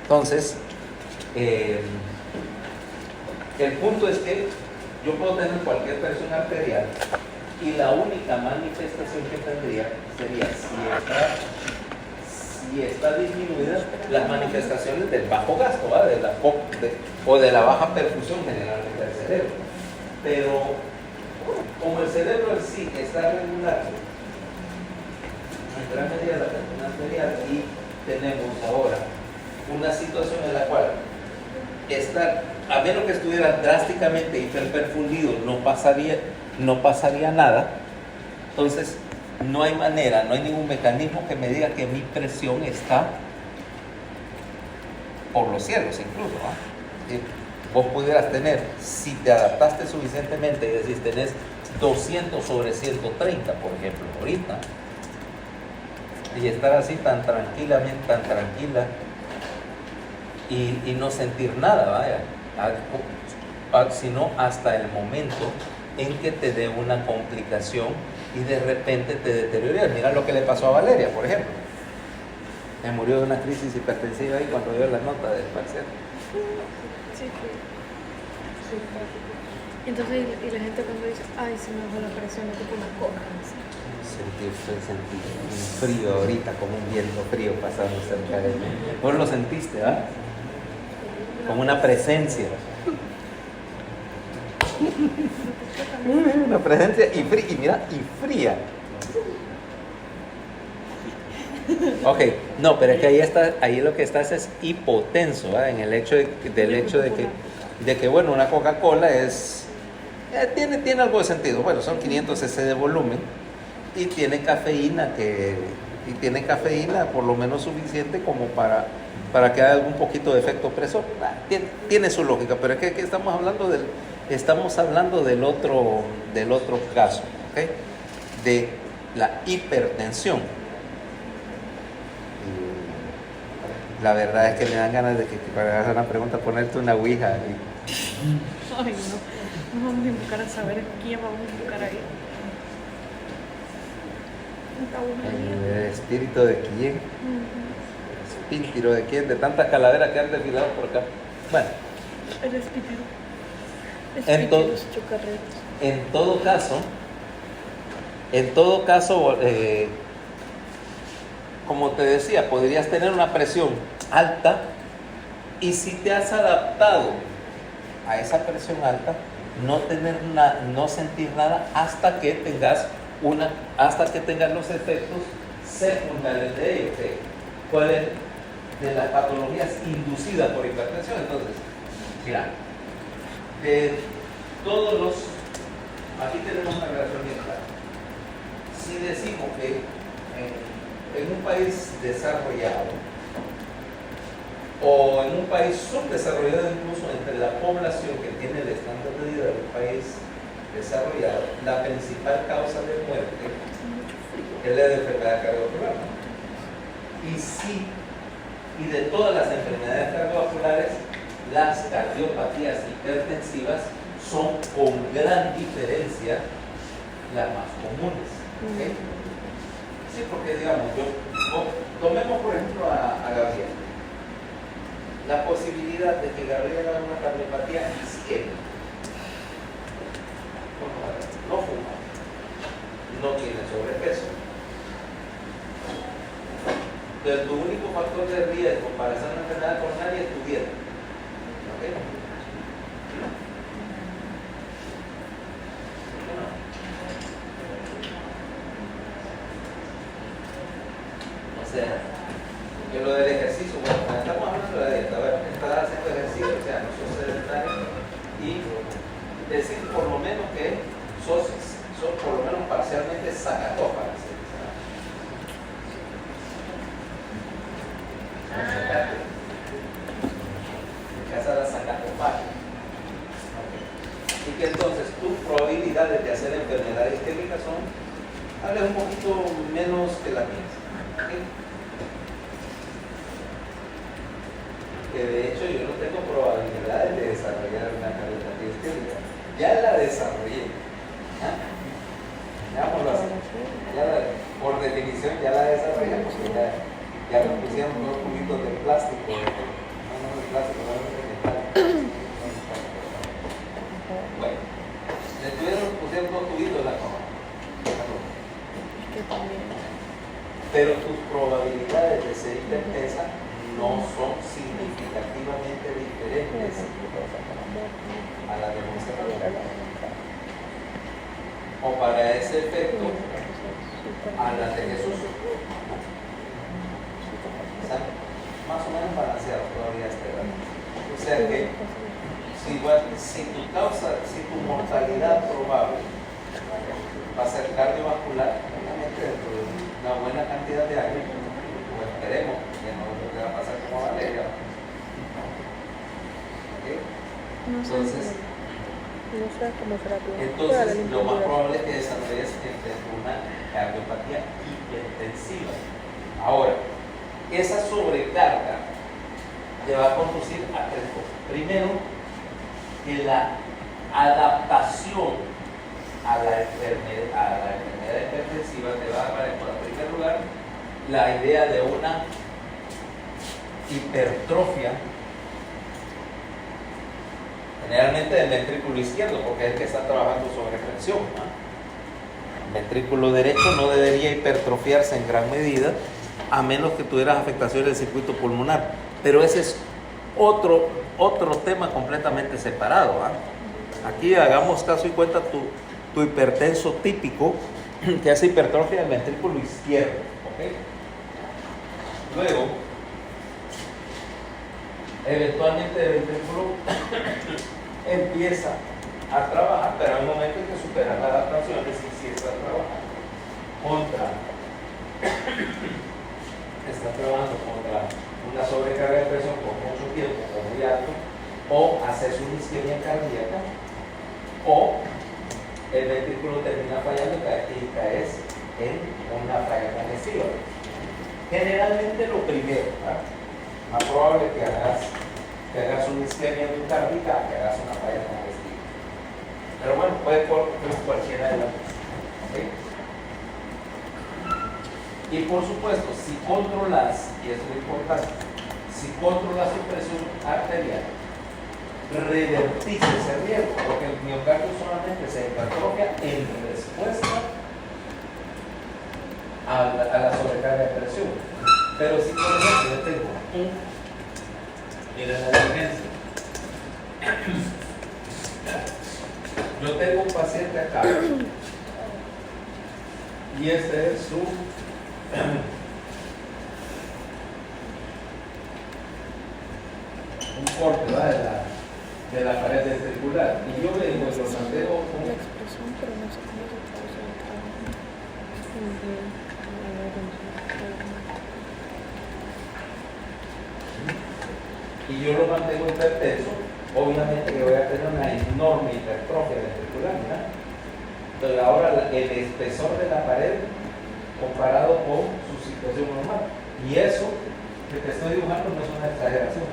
Entonces, el punto es que yo puedo tener cualquier presión arterial y la única manifestación que tendría sería si está disminuida las manifestaciones del bajo gasto, ¿vale? O de la baja perfusión generalmente del cerebro. Pero como el cerebro en sí está regular, nuestra medida la presión arterial, y tenemos ahora una situación en la cual a menos que estuviera drásticamente hiperperfundido, no pasaría nada. Entonces no hay manera, no hay ningún mecanismo que me diga que mi presión está por los cielos incluso, ¿no? Vos pudieras tener, si te adaptaste suficientemente, es decir, tenés 200 sobre 130, por ejemplo, ahorita, y estar así tan tranquila, y no sentir nada, vaya, sino hasta el momento en que te dé una complicación y de repente te deteriora. Mira lo que le pasó a Valeria, por ejemplo. Me murió de una crisis hipertensiva ahí cuando dio la nota del parcial. Sí. Entonces, y la gente cuando dice, ay, se me bajó la presión, es tipo una coca, no sé. Sentí un frío ahorita, como un viento frío pasando cerca de mí. Vos lo sentiste, ¿verdad? Como una presencia. Una presencia y fría. Ok, no, pero es que ahí lo que estás es hipotenso, ¿verdad? En el hecho de que bueno, una Coca-Cola tiene algo de sentido. Bueno, son 500 cc de volumen y tiene cafeína por lo menos suficiente como para que haga algún poquito de efecto presor. Tiene su lógica, pero es que aquí estamos hablando del otro caso, ¿ok? De la hipertensión. La verdad es que me dan ganas de que para hacer una pregunta ponerte una ouija. Ay, no. Nos vamos a invocar a saber quién vamos a invocar ahí. El espíritu de quién, el espíritu de quién, de tantas calaveras que han desfilado por acá. Bueno, El espíritu. Entonces- Espíritus chocarreros. en todo caso, como te decía, podrías tener una presión alta y si te has adaptado a esa presión alta, no sentir nada hasta que tengas los efectos secundarios de ello. ¿Cuáles de las patologías inducidas por hipertensión? Entonces, mira, de todos los, aquí tenemos una relación bien clara. Si decimos que en un país desarrollado o en un país subdesarrollado, incluso entre la población que tiene el estándar de vida del país desarrollado, la principal causa de muerte es la de enfermedad cardiovascular. Y de todas las enfermedades cardiovasculares, las cardiopatías hipertensivas son con gran diferencia las más comunes. ¿Okay? Sí, porque digamos, tomemos por ejemplo a Gabriel. La posibilidad de que Gabriel haga una cardiopatía isquémica. No fuma, no tiene sobrepeso. Entonces, tu único factor de riesgo para hacer una enfermedad coronaria es tu dieta. ¿Okay? O sea, que lo del ejercicio, bueno, estamos hablando de la dieta, a ver, estás haciendo ejercicio, o sea, no sos sedentario, y decir por lo menos que sos por lo menos parcialmente sacatófagas. En casa la sacatofagia. Y que entonces tus probabilidades de hacer enfermedades isquémicas son tal vez un poquito menos que las mías. ¿Okay? Que de hecho yo no tengo probabilidades de desarrollar una cardiopatía isquémica. Ya la desarrollé. Digámoslo así. Por definición ya la desarrollé porque ya me pusieron unos cubitos de plástico, no de plástico, no de metal. Bueno, pusieron dos cubitos en la cama. Pero tus probabilidades de ser hipertensa no son significativamente diferentes a las de Monserrat. O para ese efecto, a las de Jesús. Están más o menos balanceados todavía este grado. O sea que si tu mortalidad probable va a ser cardiovascular, obviamente dentro de una buena cantidad de años, pues esperemos que no te va a pasar como Valeria. ¿Okay? Entonces, lo más probable es que desarrolles una cardiopatía hipertensiva. Ahora, esa sobrecarga te va a conducir a tres cosas. Primero, que la adaptación a la enfermedad hipertensiva te va a dar, en primer lugar, la idea de una hipertrofia, generalmente del ventrículo izquierdo, porque es el que está trabajando sobre presión, ¿no? El ventrículo derecho no debería hipertrofiarse en gran medida, a menos que tuvieras afectación del circuito pulmonar. Pero ese es otro tema completamente separado, ¿eh? Aquí hagamos caso y cuenta tu hipertenso típico, que hace hipertrofia del ventrículo izquierdo, ¿okay? Luego, eventualmente el ventrículo empieza a trabajar, pero hay un momento en que supera la adaptación, es decir, si está trabajando contra una sobrecarga de presión por mucho tiempo, o muy alto, o hacerse una isquemia cardíaca, o el ventrículo termina fallando y caes en una falla congestiva. Generalmente lo primero, ¿verdad? Más probable que hagas una isquemia endocárdica que hagas una falla congestiva. Pero bueno, puede cualquiera de las dos. ¿Okay? Y por supuesto, si controlas, y eso es lo importante, si controlas tu presión arterial, revertís ese riesgo, porque el miocardio solamente se hipertrofia en respuesta a la sobrecarga de presión. Pero si por ejemplo yo tengo miren la emergencia, yo tengo un paciente acá y este es su un corte, ¿verdad? de la pared ventricular, y yo vengo y lo mantengo con La expresión, pero no sé cómo se traduce en trabajo. y yo lo mantengo hipertenso, obviamente que voy a tener una enorme hipertrofia ventricular, ¿verdad? Pero ahora el espesor de la pared comparado con su situación normal. Y eso que te estoy dibujando no es una exageración,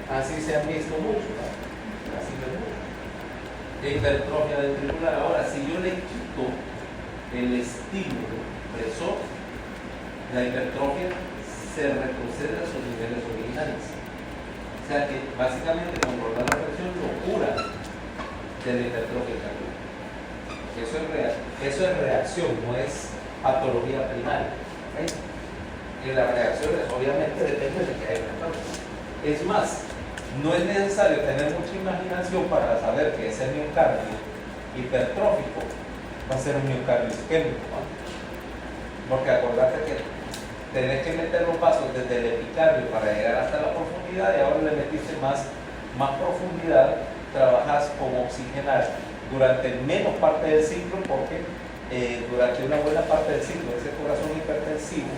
así se han visto mucho, ¿verdad? Así es mucho. Hipertrofia ventricular. Ahora, si yo le quito el estímulo presor, la hipertrofia se retrocede a sus niveles originales. O sea que básicamente controlar la presión lo cura de la hipertrofia cardíaca. Eso es reacción, no es patología primaria. ¿Okay? Y las reacciones obviamente dependen de que haya una causa. Es más, no es necesario tener mucha imaginación para saber que ese miocardio hipertrófico va a ser un miocardio isquémico, ¿no? Porque acordate que tenés que meter los pasos desde el epicardio para llegar hasta la profundidad, y ahora le metiste más profundidad, trabajas con oxigenar durante menos parte del ciclo, porque durante una buena parte del ciclo ese corazón hipertensivo,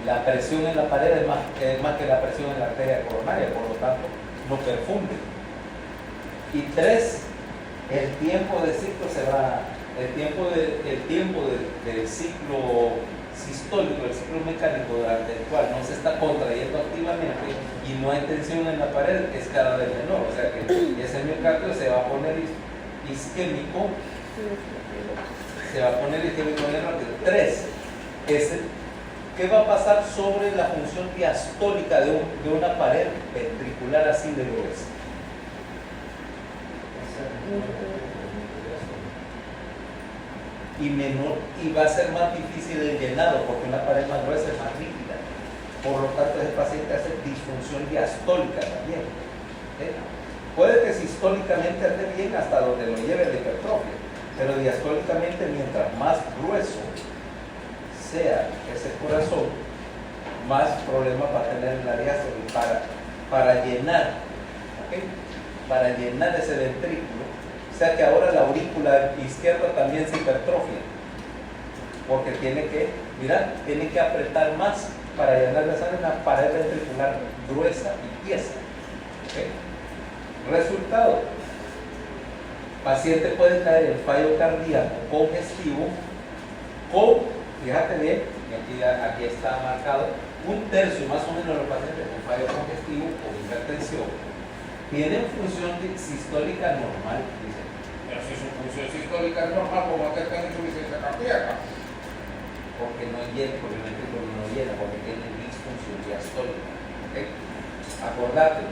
la presión en la pared es más que la presión en la arteria coronaria, por lo tanto no perfunde. Y 3, el tiempo de ciclo del ciclo sistólico, el ciclo mecánico durante el cual no se está contrayendo activamente y no hay tensión en la pared, es cada vez menor. O sea que ese miocardio se va a poner isquémico, bien rápido. 3, ¿qué va a pasar sobre la función diastólica de una pared ventricular así de gruesa? Y va a ser más difícil el llenado, porque una pared más gruesa es más rígida. Por lo tanto, ese paciente hace disfunción diastólica también. Puede que sistólicamente ande bien hasta donde lo lleve la hipertrofia, pero diastólicamente, mientras más grueso sea ese corazón, más problemas va a tener la diástole para llenar, ¿okay? Para llenar ese ventrículo. O sea que ahora la aurícula izquierda también se hipertrofia, porque tiene que apretar más para llenar la sangre, una pared ventricular gruesa y tiesa. ¿Okay? Resultado: paciente puede caer en fallo cardíaco congestivo fíjate bien, aquí está marcado, 1/3 más o menos de los pacientes con fallo congestivo o hipertensión tienen función sistólica normal. Dicen, pero si su función sistólica es normal, ¿cómo es que tenga insuficiencia cardíaca? Porque no llena, porque tiene disfunción diastólica. ¿Okay? Acordate,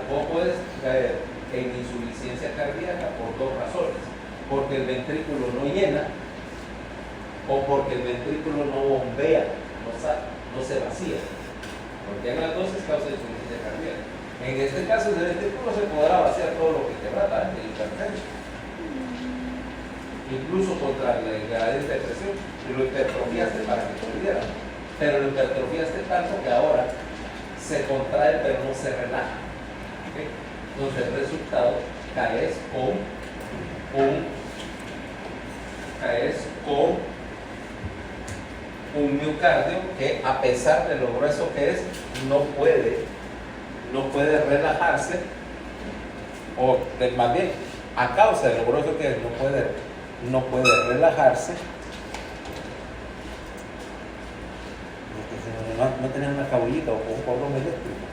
vos puedes caer en insuficiencia cardíaca por 2 razones: porque el ventrículo no llena, o porque el ventrículo no bombea, no se vacía. Porque en las dos es causa de insuficiencia cardíaca. En este caso, el ventrículo se podrá vaciar todo lo que te trata el hipertenso, incluso contra la gradiente de presión, y lo hipertrofiaste para que te olvidaran. Pero la hipertrofia es tanto que ahora se contrae pero no se relaja. ¿Okay? Entonces el resultado caes con un miocardio que, a pesar de lo grueso que es, no puede relajarse, o más bien, a causa de lo grueso que es, no puede relajarse. No tener una cabullita o un cordón eléctrico.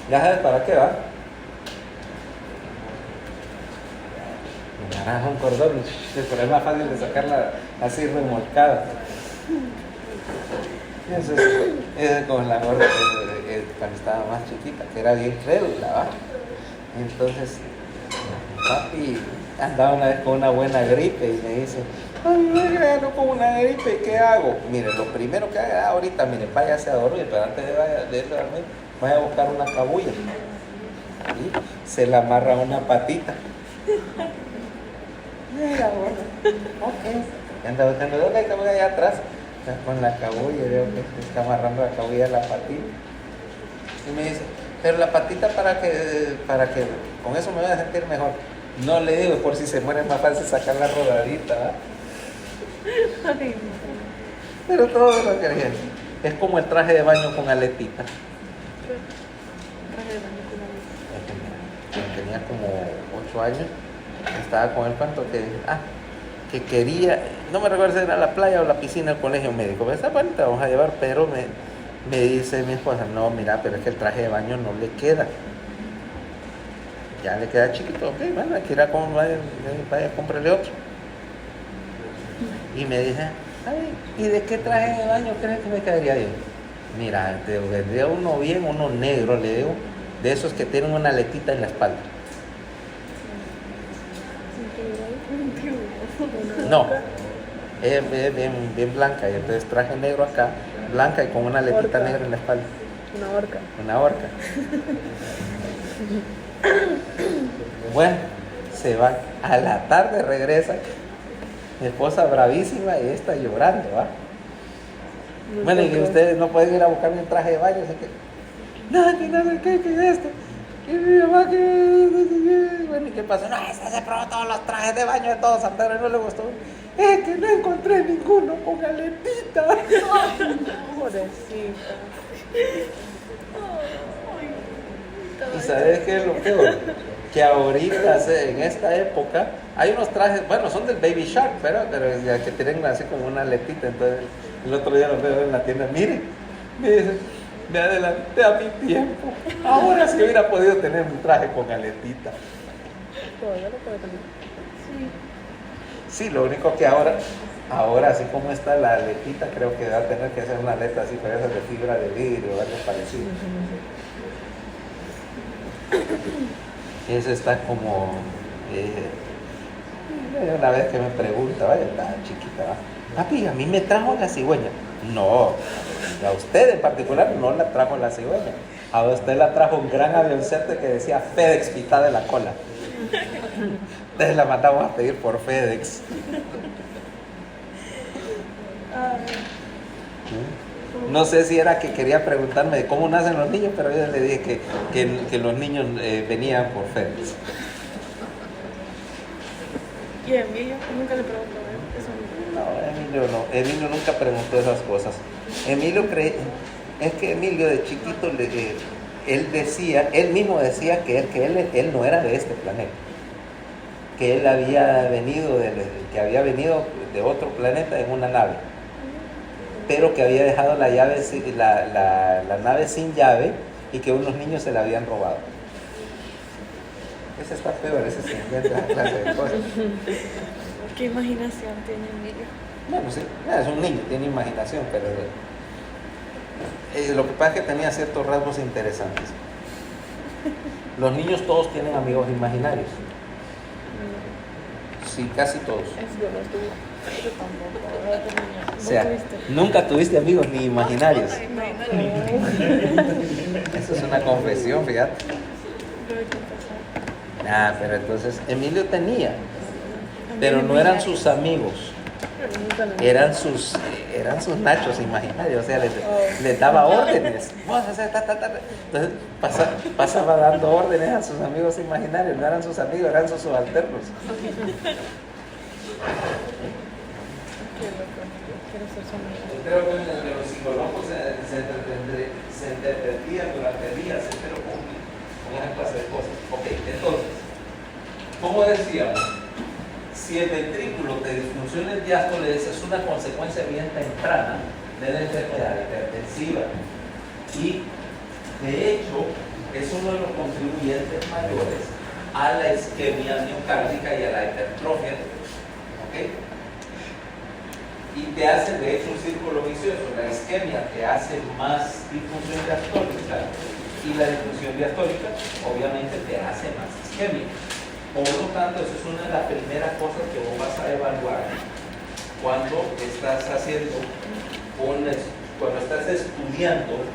¿Ya sabes para qué va? Un cordón, pero es más fácil de sacarla así remolcada. Eso es como la gorda cuando estaba más chiquita, que era bien crédula, ¿va? Entonces, papi andaba una vez con una buena gripe y me dice: ay, me ganó con una gripe, ¿qué hago? Mire, lo primero que haga ahorita, mire, váyase a dormir, pero antes de dormir, vaya a buscar una cabulla. Y se la amarra a una patita. Mira, bueno, ok. Anda buscando, ¿dónde hay cabulla allá atrás? Con la cabulla, veo que se está amarrando la cabulla a la patita. Y me dice: pero la patita para que con eso me voy a sentir mejor. No le digo, por si se muere es más fácil sacar la rodadita, ¿verdad? Pero todo lo que bien. Es como el traje de baño con aletita. Traje de baño con aletita. Tenía como 8 años, estaba con el cuento que quería, no me recuerdo si era la playa o la piscina del colegio médico. Me dice: bueno, te vamos a llevar, pero me dice mi esposa: no, mira, pero es que el traje de baño no le queda. Ya le queda chiquito, ok, bueno, hay que ir a vaya, cómprale otro. Y me dije: ay, ¿y de qué traje de baño crees que me quedaría bien? Mira, te vendría uno bien, uno negro, le digo, de esos que tienen una aletita en la espalda. No, es bien blanca, y entonces traje negro acá, blanca y con una aletita negra en la espalda. Una orca. Bueno, se va. A la tarde regresa. Mi esposa bravísima y está llorando, ¿va? Bueno, y que ustedes no pueden ir a buscar un traje de baño, así que no sé qué es esto. Y mi mamá que... Bueno, ¿y qué pasó? No, esta se probó todos los trajes de baño de todos San Pedro y no le gustó. Es que no encontré ninguno con aletita. Pobrecita. ¿Y sabes qué es lo peor? Que ahorita, en esta época, hay unos trajes, bueno, son del Baby Shark, pero ya que tienen así como una aletita. Entonces, el otro día los veo en la tienda: mire, me dice, me adelanté a mi tiempo. Ahora sí hubiera podido tener un traje con aletita. Todavía lo puede tener. Sí, lo único que ahora así como está la aletita, creo que va a tener que hacer una aleta así, para esas de fibra de vidrio o algo parecido. Eso está como... una vez que me pregunta, vaya, está chiquita, ¿va? Papi, a mí me trajo la cigüeña. No, a usted en particular no la trajo la cigüeña. A usted la trajo un gran avioncete que decía FedEx mitad de la cola. Entonces la mandamos a pedir por FedEx. No sé si era que quería preguntarme de cómo nacen los niños, pero yo le dije que los niños venían por FedEx. Y Emilio nunca le preguntó eso. No, Emilio nunca preguntó esas cosas. Es que Emilio de chiquito, él mismo decía que él no era de este planeta, que él había venido de otro planeta en una nave, pero que había dejado la nave sin llave y que unos niños se la habían robado. Ese está peor, ese se inventa clase de cosas. ¿Qué imaginación tiene Emilio? Bueno, sí, es un niño, tiene imaginación, pero lo que pasa es que tenía ciertos rasgos interesantes. Los niños todos tienen amigos imaginarios. Sí, casi todos. Yo no tuve. Yo tampoco. O sea, nunca tuviste amigos ni imaginarios. Eso es una confesión, fíjate. Pero entonces Emilio tenía, pero no eran sus amigos. eran sus nachos imaginarios, o sea, les daba órdenes. Vos haces Entonces pasaba dando órdenes a sus amigos imaginarios, no eran sus amigos, eran sus subalternos. Yo creo que entre los psicólogos se entretenían durante días, pero con esa clase de cosas. Ok, entonces, como decíamos, si el ventrículo de disfunciones diástoles es una consecuencia bien temprana de la enfermedad hipertensiva y de hecho es uno de los contribuyentes mayores a la isquemia miocárdica y a la hipertrofia, ¿ok? Y te hace de hecho un círculo vicioso. La isquemia te hace más disfunción diastólica y la disfunción diastólica obviamente te hace más isquemia. Por lo tanto, eso es una de las primeras cosas que vos vas a evaluar cuando estás haciendo cuando estás estudiando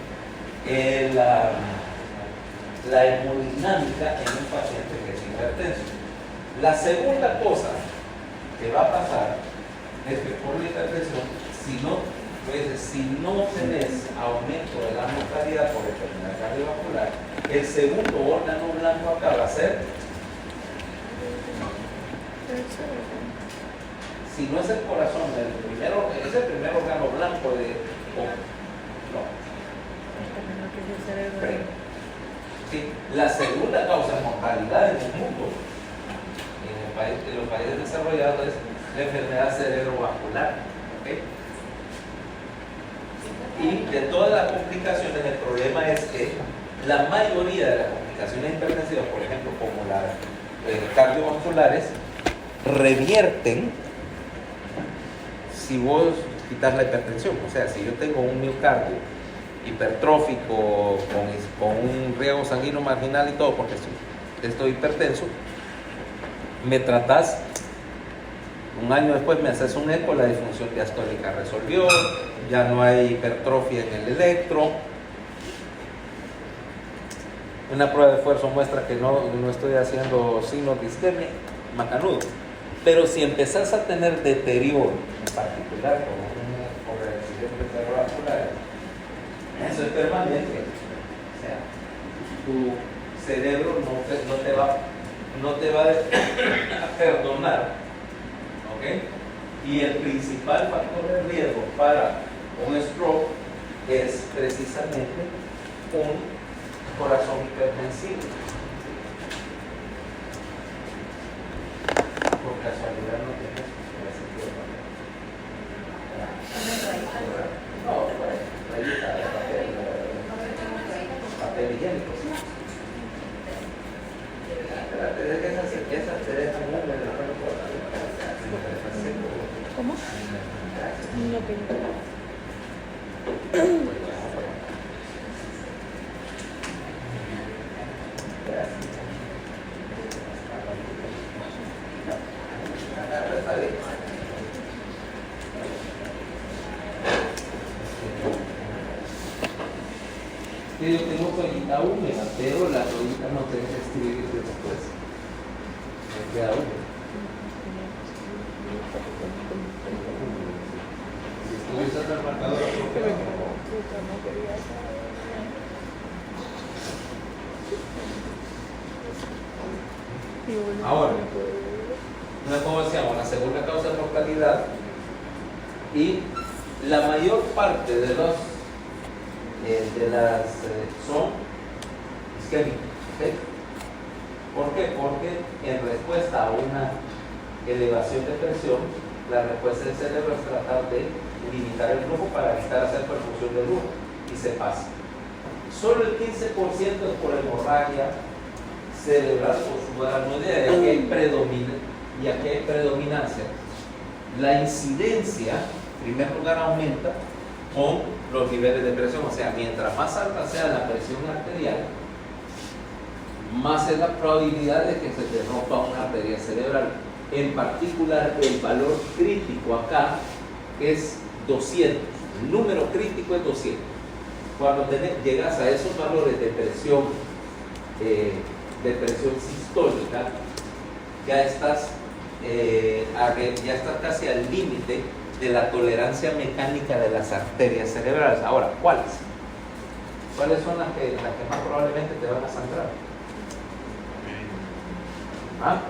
la hemodinámica en un paciente que es hipertenso. La segunda cosa que va a pasar es que por la hipertensión, si no tenés aumento de la mortalidad por enfermedad cardiovascular, el segundo órgano blanco acá va a ser, si no es el corazón, es el primer órgano blanco sí, la segunda causa de mortalidad en el mundo, en los países desarrollados, es la enfermedad cerebrovascular. ¿Okay? Y de todas las complicaciones, el problema es que la mayoría de las complicaciones hipertensivas, por ejemplo, como las cardiovasculares, revierten si vos quitas la hipertensión. O sea, si yo tengo un miocardio hipertrófico con un riego sanguíneo marginal y todo, porque estoy hipertenso, me tratás, un año después me haces un eco, la disfunción diastólica resolvió, ya no hay hipertrofia en el electro. Una prueba de esfuerzo muestra que no estoy haciendo signos de isquemia, macanudo. Pero si empezás a tener deterioro, en particular por el accidente cerebrovascular, eso es permanente. O sea, tu cerebro no te va a perdonar. ¿Ok? Y el principal factor de riesgo para un stroke es precisamente un corazón hipertensivo. Por casualidad no tienes no, pues, rayita de papel higiénico. Espérate, de que esas te dejan húmedas. ¿Cómo? No tengo. Yo tengo toallita húmeda, pero la toallita no te deja escribir después. Me queda húmeda. Si estuviste al marcador, ahora, como decíamos, la segunda causa de mortalidad y la mayor parte de las son isquémicas. ¿Okay? ¿Por qué? Porque en respuesta a una elevación de presión, la respuesta del cerebro es tratar de limitar el flujo para evitar hacer perfusión de luz y se pasa. Solo el 15% es por hemorragia cerebral o subaracnoidea, y aquí hay predominancia. La incidencia, en primer lugar, aumenta con los niveles de presión, o sea, mientras más alta sea la presión arterial, más es la probabilidad de que se te rompa una arteria cerebral. En particular, el valor crítico acá es 200, el número crítico es 200. Cuando llegas a esos valores de presión sistólica, ya estás ya está casi al límite de la tolerancia mecánica de las arterias cerebrales. Ahora, ¿cuáles? ¿Cuáles son las que más probablemente te van a sangrar? ¿Ah?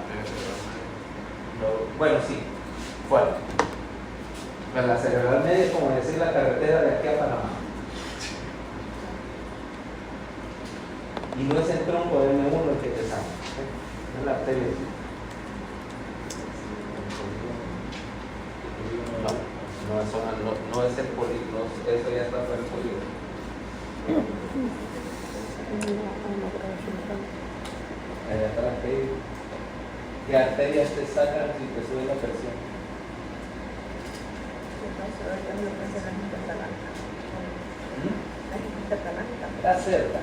Bueno, sí, ¿cuál? Pues la cerebral media es como decir la carretera de aquí a Panamá. Y no es el tronco de M1 el que te sangra, ¿eh? Es la arteria. No es el polígono, eso ya está por el polígono. Allá está la arteria. ¿Qué arterias te sacan si te sube la presión? Está cerca.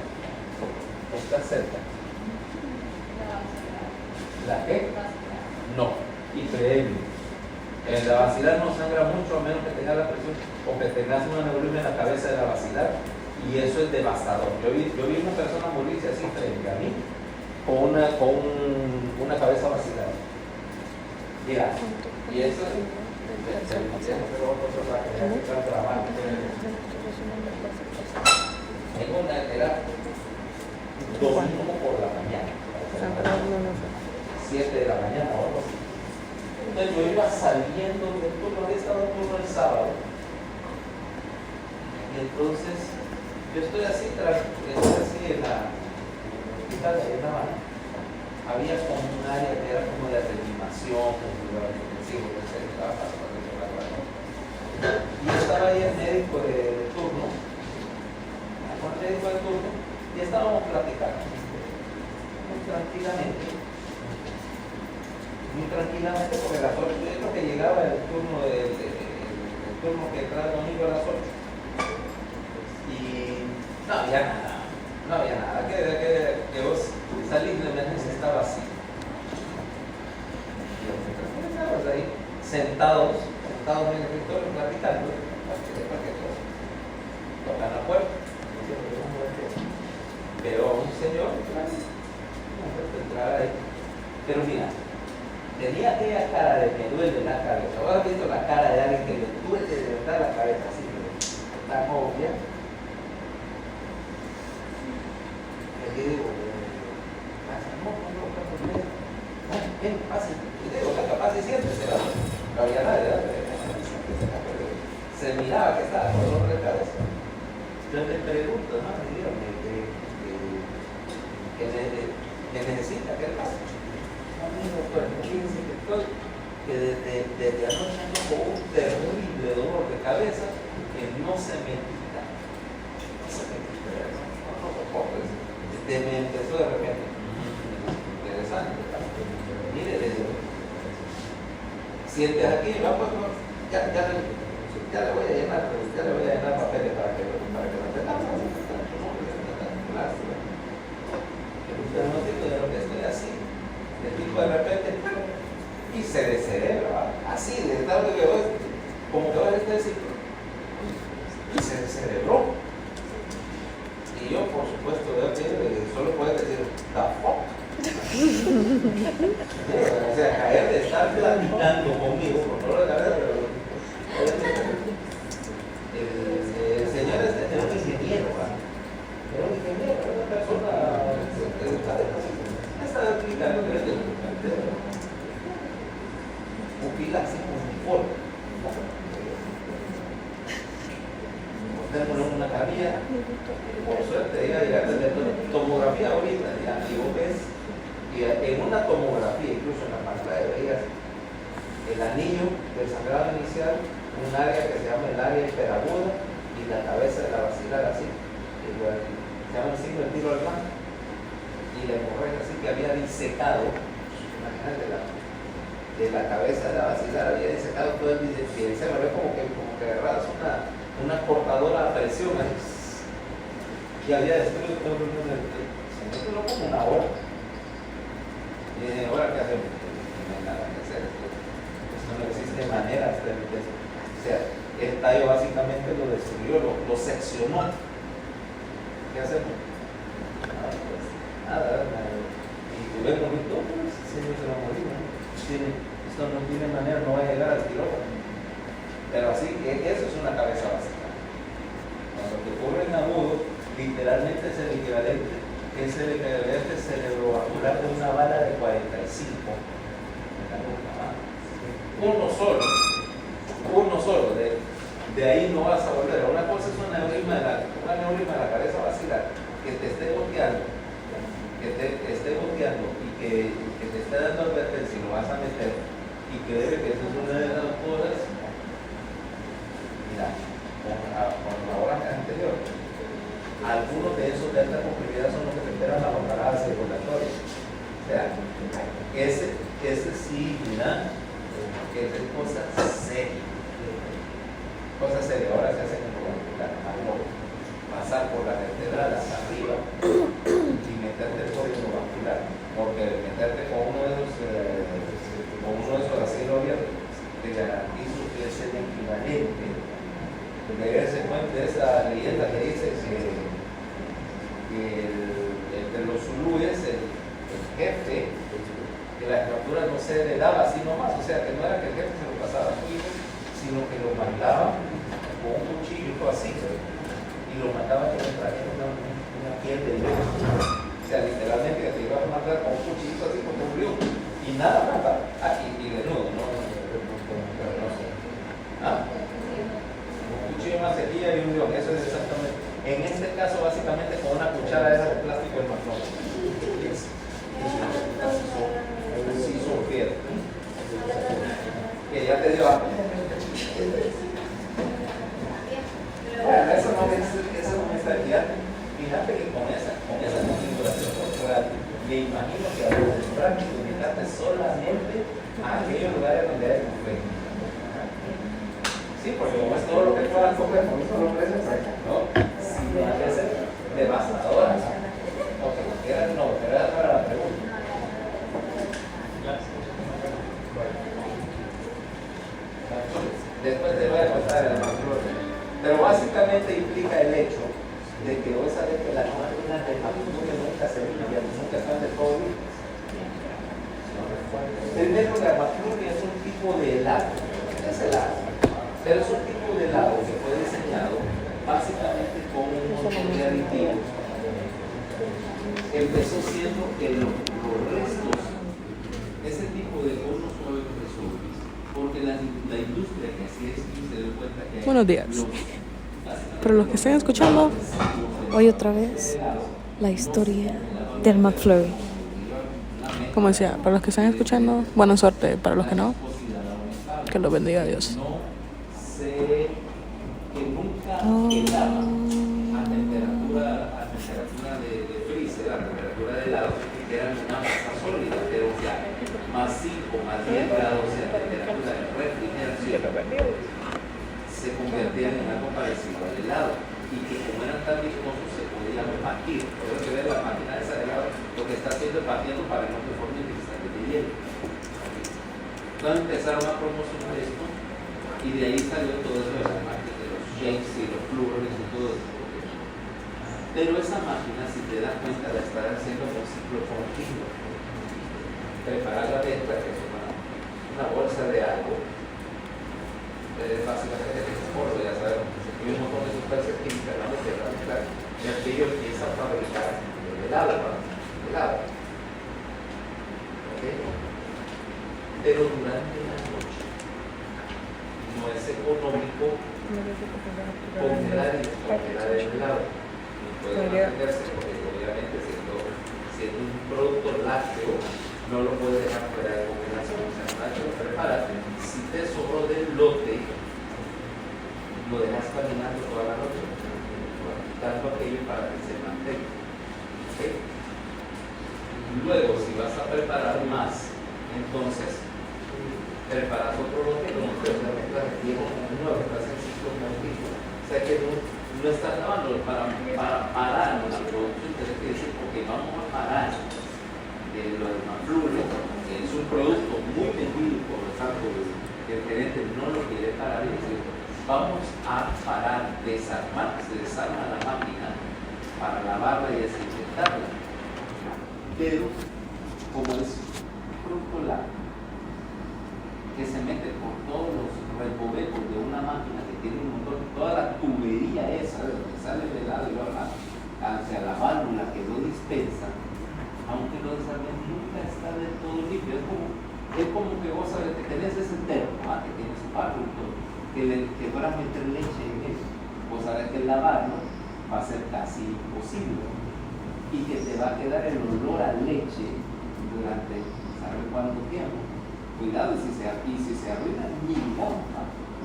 Está cerca. ¿La qué? No. IPM. En la vacilar no sangra mucho a menos que tengas la presión o que tengas un aneurisma en la cabeza de la vacilar, y eso es devastador. Yo vi una persona morirse así frente a mí con una cabeza vacilar. Mira, y eso es era domingo por la mañana, 7 de la mañana o algo así. Entonces yo iba saliendo del turno, había estado en turno el sábado, y entonces yo estoy así en la hospital de La Habana. Había como un área que era como de reanimación, y estaba ahí el médico de turno, con el médico de turno, y estábamos platicando muy tranquilamente, porque a las 8 es lo que llegaba el turno que entraba el domingo a las 8, y no había nada, que vos salís de emergencia, estaba así. Y los ahí sentados en el escritorio platicando cualquier cosa. Tocan la puerta, veo a un señor entrar ahí, pero mira, tenía aquella cara de que duele la cabeza. ¿Vos has visto la cara de alguien que le duele de verdad la cabeza así, tan obvia? Le digo, ven, pase. Y le digo, capaz se siéntese, ¿verdad? No había nadie, ¿verdad? Se miraba que estaba con dolor de cabeza. Yo le pregunto, ¿no? Le digo, ¿qué necesita? ¿Qué le pasa? Amigo, pues, fíjense que estoy, que desde anoche ando con un terrible dolor de cabeza que no se me quita. No se me quita. Me empezó de repente. Interesante. Mire, le digo, siente aquí, va, pues, ya le voy a llenar papeles para que lo tengamos. Pero no digo de lo que estoy así. El tipo de repente y se descerebra, así, de tal que voy, como que va a estar así, y se descerebró. Y yo, por supuesto, solo puedo decir, the fuck. O sea, caer de estar platicando conmigo, por favor, la verdad, pero el señor era un ingeniero, era una persona estaba explicando que era de pupila así uniforme. Ponernos una camilla, por suerte, iba a llegar a tener tomografía ahorita, ya, y vos ves, y en una tomografía, incluso en la pantalla, veías el anillo del sangrado inicial, un área que se llama el área hiperaguda y la cabeza de la vacilar así, se llama el signo del tiro al blanco, y la hemorragia así que había disecado, imagínate, de la cabeza de la vacilar había disecado todo el diseño, se ve como que agarras una cortadora a presión ahí, y había destruido todo el mundo. Se me duró como una hora. Y dije, ¿ahora qué hacemos? No hay nada que hacer. Eso no existe manera de eso. O sea, el tallo básicamente lo destruyó, lo seccionó. ¿Qué hacemos? Nada. Y tuve un momento, pues, sí, se va a morir, ¿no? Esto no tiene manera, no va a llegar al quirófano. Pero así, eso es una cabeza básica. Cuando te cubren agudo, literalmente es el equivalente cerebrovascular de una bala de 45. Uno solo. De ahí no vas a volver. Una cosa es un aneurisma de la cabeza basilar que te esté boteando, y que te esté dando advertencia y lo vas a meter y que debe que esa es una de las cosas. Mira, con la hora anterior, algunos de esos de alta complejidad son los que te esperan la parada circulatoria. O sea, ese sí, mira, que es cosa seria. Cosa seria, ahora se hace como pasar por la vertebral hasta arriba y meterte el código vascular, porque meterte con uno de esos asilos abiertos te garantizo que es el equivalente de esa leyenda que dice que el de los zulúes, el jefe, que la captura no se le daba así nomás, o sea que no era que el jefe se lo pasaba a su hijo, sino que lo mandaba con un cuchillo así, y lo mandaba que le trajera una piel de león. O sea, literalmente que te iba a mandar con un cuchillo así como un león. Y nada más, y desnudo, ¿no? ¿Ah? Un cuchillo, una cejilla y un león, eso es exactamente. En este caso, básicamente, con una cuchara de plástico de marrón. Sí, son piedras. Que ya te dio hambre. Bueno, eso no me estaría. Fíjate que con esa configuración corporal, me imagino que al práctico dedicarte solamente a aquellos lugares donde hay conflicto. Sí, porque como es todo lo que puedas coger, con eso lo ofreces, ¿no? Si van a ser devastadoras. O como quieras, no, pero era para la pregunta. Después te voy a contar el macro. Pero básicamente implica el hecho de que vos sabés que las máquinas de macro nunca se limpian, nunca están de todo bien. Primero, la macrurria es un tipo de helado, es helado, pero es un tipo de helado que fue diseñado básicamente con un montón de aditivos. Empezó siendo que los restos, ese tipo de hornos suaves resueltos, porque la industria que hacía esto se dio cuenta que... Buenos días. Para los que estén escuchando, hoy otra vez la historia del McFlurry. Como decía, para los que están escuchando, buena suerte. Para los que no, que lo bendiga Dios. A temperatura de freezer, a temperatura de helado, que era una masa sólida, pero ya más 5, más 10 grados de temperatura de refrigeración se convertían en algo parecido al helado, y que como eran tan viscosos se podían partir. Por eso que ves la máquina esa de helado, lo que está haciendo es partiendo para que no te forme cristales de hielo. Entonces empezaron a promocionar esto, y de ahí salió todo eso de las máquinas de los shakes y los flúores y todo eso. Pero esa máquina, si te das cuenta, la está haciendo un ciclo continuo. Preparar la mezcla, que es una bolsa de algo, básicamente que es polvo, ya sabemos, y un montón de sustancias químicas, la mezcla, y aquello empieza a fabricar el helado. ¿Okay? Pero durante la noche no es económico congelar el helado. Puede mantenerse porque obviamente siendo un producto lácteo no lo puede dejar fuera de congelación. O sea, una vez que lo preparas, si te sobró del lote, lo dejas caminando toda la noche, quitando aquello para que se mantenga. ¿Okay? Luego, si vas a preparar más, entonces preparas otro lote con la mezcla de tiempo nuevo, estás en ciclo continuo. O sea que no estás lavando para parar la producción, tienes que decir, porque vamos a parar lo del McFlurry, que es un producto muy vendido, por lo tanto el gerente no lo quiere parar y decir, vamos a parar, se desarma la máquina para lavarla y desinfectarla. Pero como es fruto lácteo, que se mete por todos los recovecos de una máquina que tiene un motor, toda la tubería esa de donde sale el helado y hacia la válvula que lo dispensa, aunque lo desarme nunca está del todo limpio. Es como que vos sabes que tenés ese termo, que tiene su barro y todo, que fuera a meter leche en eso. Vos sabes que el lavarlo va a ser casi imposible y que te va a quedar el olor a leche durante ¿sabe cuánto tiempo? Cuidado, y si se arruina, ni modo.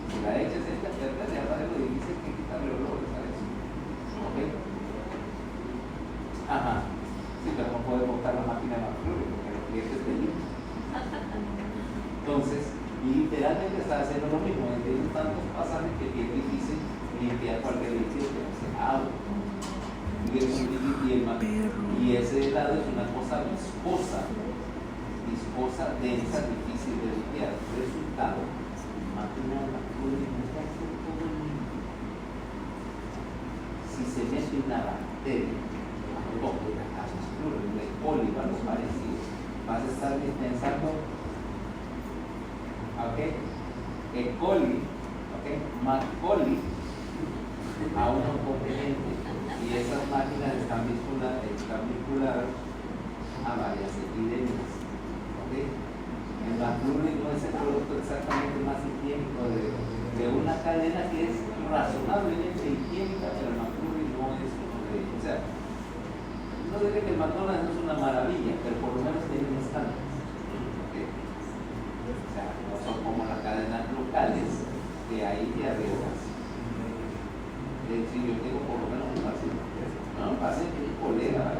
Si la leche se echa a perder, ya sabes lo difícil que quitarle olor a eso. ¿Ok? Ajá. Sí, pero no puedes botar la máquina más fluida porque los clientes te limpian. Entonces, literalmente está haciendo lo mismo. Tiene tantos pasajes que es difícil limpiar cualquier líquido que no sea agua. Y ese helado es una cosa viscosa, densa, difícil de limpiar. Resultado, máquina fluida todo limpio. Si se mete una bacteria, el E. coli o algo parecido, vas a estar dispensando E. coli, Macaulay a un componente, y esas máquinas están vinculadas a varias epidemias. El McFlurry no es el producto exactamente más higiénico de una cadena que es razonablemente higiénica, pero el McFlurry no es uno de ellos. O sea, no diré que el McDonald's no es una maravilla, pero por lo menos tiene un estándar. O sea, no son como las cadenas locales que ahí te arriesgas. Si yo tengo por lo menos un paciente, un colega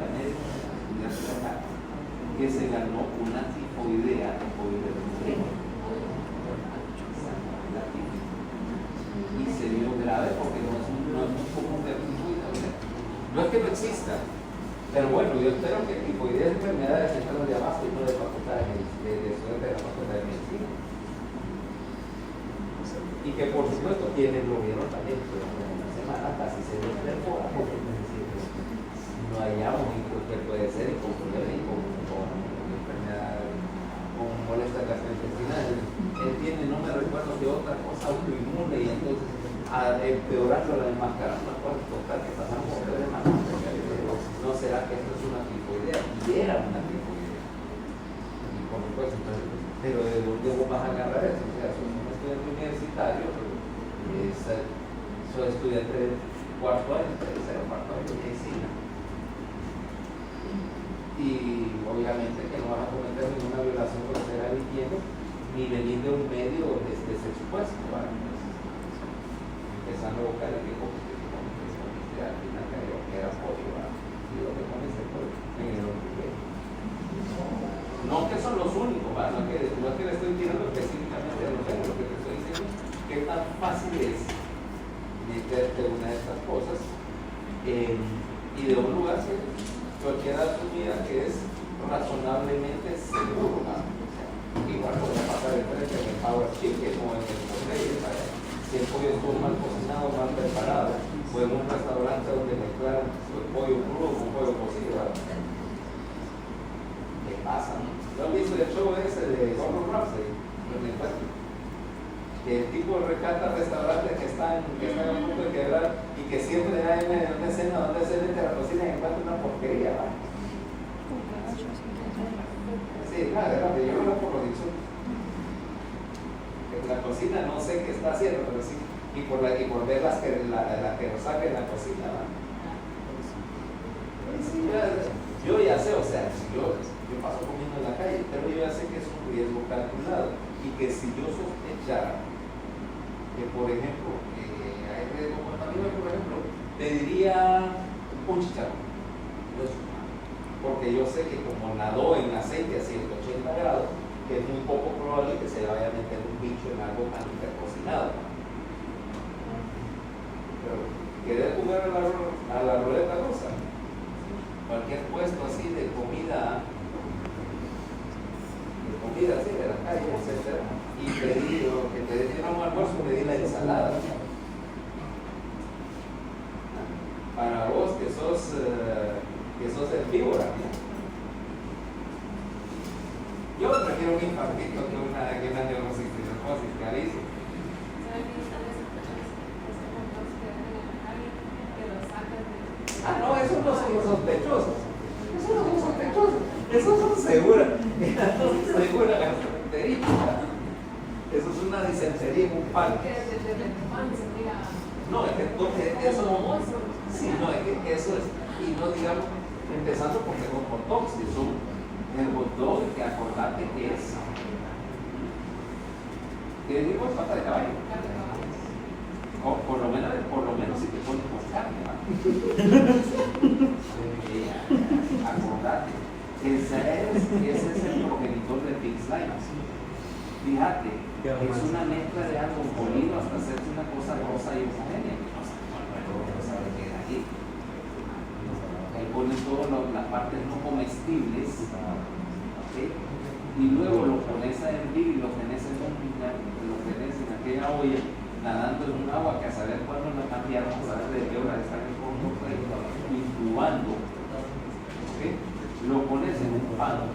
que se ganó una tifoidea y se dio grave porque no es un común de tifoidea. No es que no exista, pero bueno, yo espero que tifoidea es enfermedad de centros de abasto y no de facultad de la facultad de medicina. Y que por supuesto tiene el gobierno también, pero en una semana casi se lo perfora porque no hallamos qué puede ser y con problemas y con enfermedad, con molestias gastrointestinales. Él tiene, no me recuerdo qué otra cosa autoinmune y entonces a empeorarlo la enmascarar una cosa total que pasamos por problemas. No será que esto es una tifoidea, y era una tifoidea. Y por supuesto, pero de dónde vos vas a agarrar eso. O sea, son un estudiante universitario, soy estudiante de cuarto año, tercero, cuarto año de medicina. Y obviamente que no vas a cometer ninguna violación grosera de higiene, ni venir de un medio donde estés expuesto. Empezando a buscar el viejo que al final creo que era pollo, y lo que pones el pollo en el hombre. No que son los únicos, no es que le estoy tirando específicamente a los géneros, lo que te estoy diciendo qué tan fácil es meterte una de estas cosas y de un lugar que cualquiera asumiera que es razonablemente seguro. Igual podría pasar el frente en el Power Chicken o en el Popeye, si el pollo estuvo mal cocinado, mal preparado, o en un restaurante donde mezclaron el pollo crudo con pollo cocido. ¿Qué pasa? ¿No han visto el show ese de Gordon Ramsay? Que el tipo rescata restaurantes que están a punto de quebrar y que siempre hay una escena donde se mete a la cocina y encuentra una porquería. Sí, claro, yo lo por lo dicho. La cocina no sé qué está haciendo, pero sí, y por ver las que nos saca en la cocina. Sí, yo ya sé, o sea, si yo paso comiendo en la calle, pero yo ya sé que es un riesgo calculado y que si yo sospechara que, por ejemplo, hay riesgo contaminado, por ejemplo, te diría un chicharrón, porque yo sé que como nadó en aceite a 180 grados, que es muy poco probable que se le vaya a meter un bicho en algo tan cocinado. Pero querer jugar a la ruleta rusa, cualquier puesto así de comida así de la calle, etc. Y pedí lo que te dieron un almuerzo, pedí la ensalada. Para vos que sos herbívora, yo prefiero un infartito que una neurosis. psicosis, clarísimo. Ah, no, esos no son los sospechosos. Esos no son sospechosos. Esos son seguras. Esos son seguras gastroenteritis. Eso es una disentería en un palo. No, es que entonces eso no. Sí, no, es que eso es. Y no digamos, empezando porque los hot dogs, que son el hot dog, que acordate que es. ¿Qué digo? Pata de caballo. O por lo menos si te pones con carne, ¿verdad? Acordate. Ese es el progenitor de Pig Slime. Fíjate, es una mezcla de algo molido hasta hacerse una cosa rosa y homogénea. No sabe qué era ahí. Ahí ponen todas las partes no comestibles, ¿okay? Y luego lo pones a hervir y lo tenés en aquella olla, nadando en un agua que a saber cuándo lo cambiaron, a saber de qué hora están en fondo, incubando. ¿Okay? Lo pones en un pan.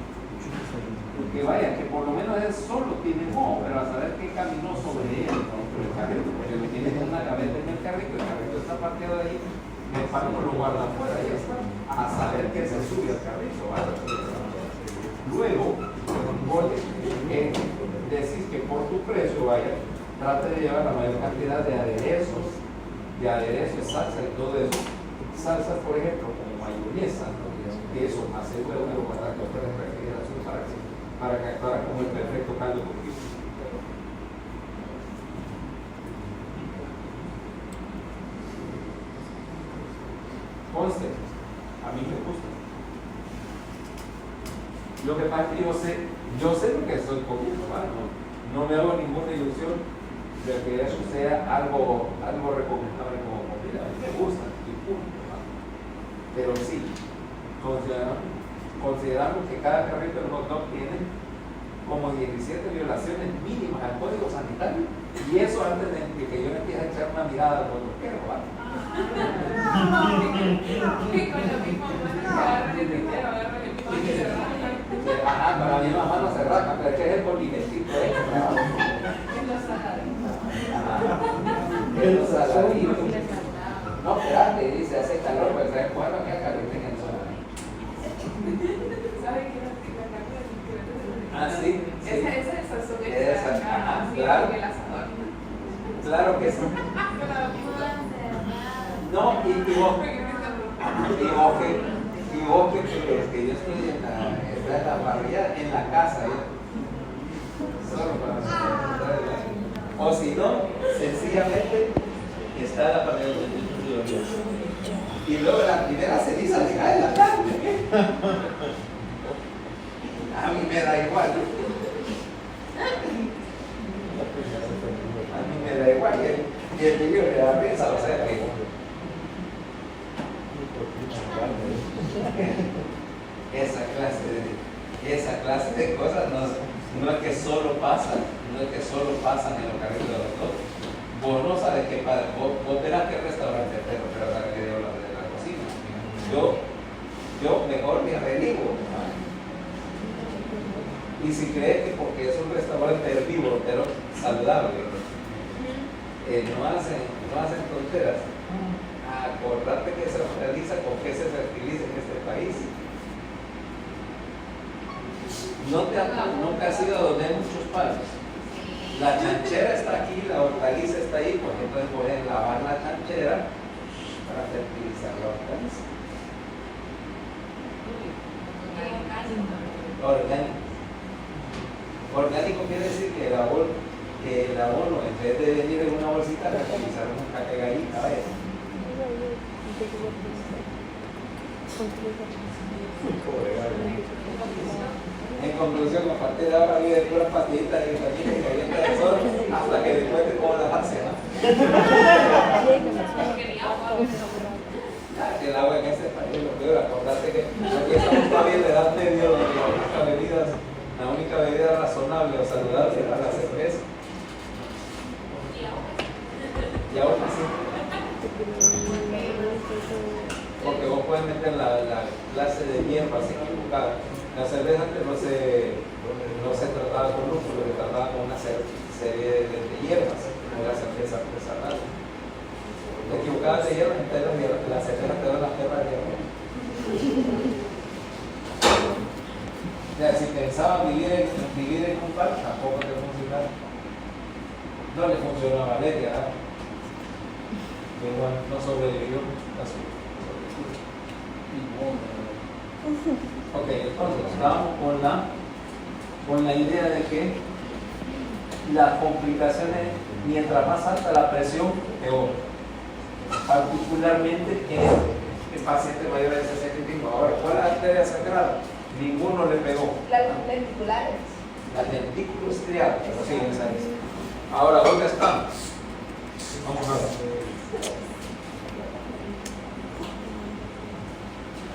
Porque vaya, que por lo menos él solo tiene moho, pero a saber qué caminó sobre él, el carrito, porque lo tiene en una gaveta en el carrito está parqueado ahí, el pan lo guarda afuera, ya está, a saber que se sube al carrito, ¿vale? Luego, decís que por tu precio, vaya, trate de llevar la mayor cantidad de aderezos, salsa y todo eso. Salsa, por ejemplo, como mayonesa, queso, más el huevo, lo guarda que otra refrigeración para que actuara como el perfecto caldo contigo. Conste, a mí me gusta. Lo que pasa es que yo sé lo que estoy comiendo, ¿vale? No me hago ninguna ilusión de que eso sea algo recomendable como comida. A mí me gusta, y punto, ¿vale? Pero sí, consideramos que cada carrito de hot dog tiene como 17 violaciones mínimas al código sanitario, y eso antes de que yo empiece a echar una mirada al hot doguero, ¿vale? Ajá, para mi mamá no se raja, pero es que es el polinético extra. Es los saladitos. No, espérate, dice, hace calor, pues trae bueno que acaricia en el sol. Ah, sí. Esa, ajá, claro. Claro que sí. No, y vos que yo estoy en la parrilla, en la casa, solo para o si no, sencillamente está en la parrilla. Y luego la primera ceniza le cae en la carne. A mí me da igual. A mí me da igual. Y el niño le da risa, o sea que. Esa clase de cosas no es que solo pasan, en los carritos de los dos. Vos no sabes qué pasa, vos verás qué restaurante es, pero sabes que Dios de la cocina. Yo mejor me averiguo. Y si crees que porque es un restaurante herbívoro, pero saludable, no hacen tonteras, acordate que se realiza con que se fertiliza en este país. Nunca has ido donde hay muchos palos. La chanchera está aquí, la hortaliza está ahí, porque entonces pueden lavar la chanchera para fertilizar la hortaliza. Orgánico. Orgánico quiere decir que el abono, en vez de venir en una bolsita, fertilizaron un caca de gallina, vaya. En conclusión, a partir de ahora vive puras pastillitas de vitamina y galletas de sol hasta que después te cómo lavarse, ¿no? Que el agua en ese país lo peor, acordate que aquí estamos todavía en la edad media donde la única bebida razonable o saludable era la cerveza. Y ahora sí. Porque vos puedes meter la clase de hierba así equivocada. La cerveza antes no se trataba con lúpulo, se trataba con una cerveza. serie de hierbas, como la cerveza artesanal. Te equivocabas de hierbas, entonces la cerveza te da las hierbas de hierba. O sea, si pensaba vivir en un parque, tampoco te funcionaba. No le funcionó a Valeria, ¿verdad? Igual no sobrevivió a su. Ok, entonces estábamos con la idea de que las complicaciones, mientras más alta la presión, peor. Particularmente en pacientes mayores de 65. Ahora, ¿cuál es la arteria sagrada? Ninguno le pegó. Las lenticulares. Las lentículos estriadas. Sí, esa es. Ahora, ¿dónde están? Vamos a ver.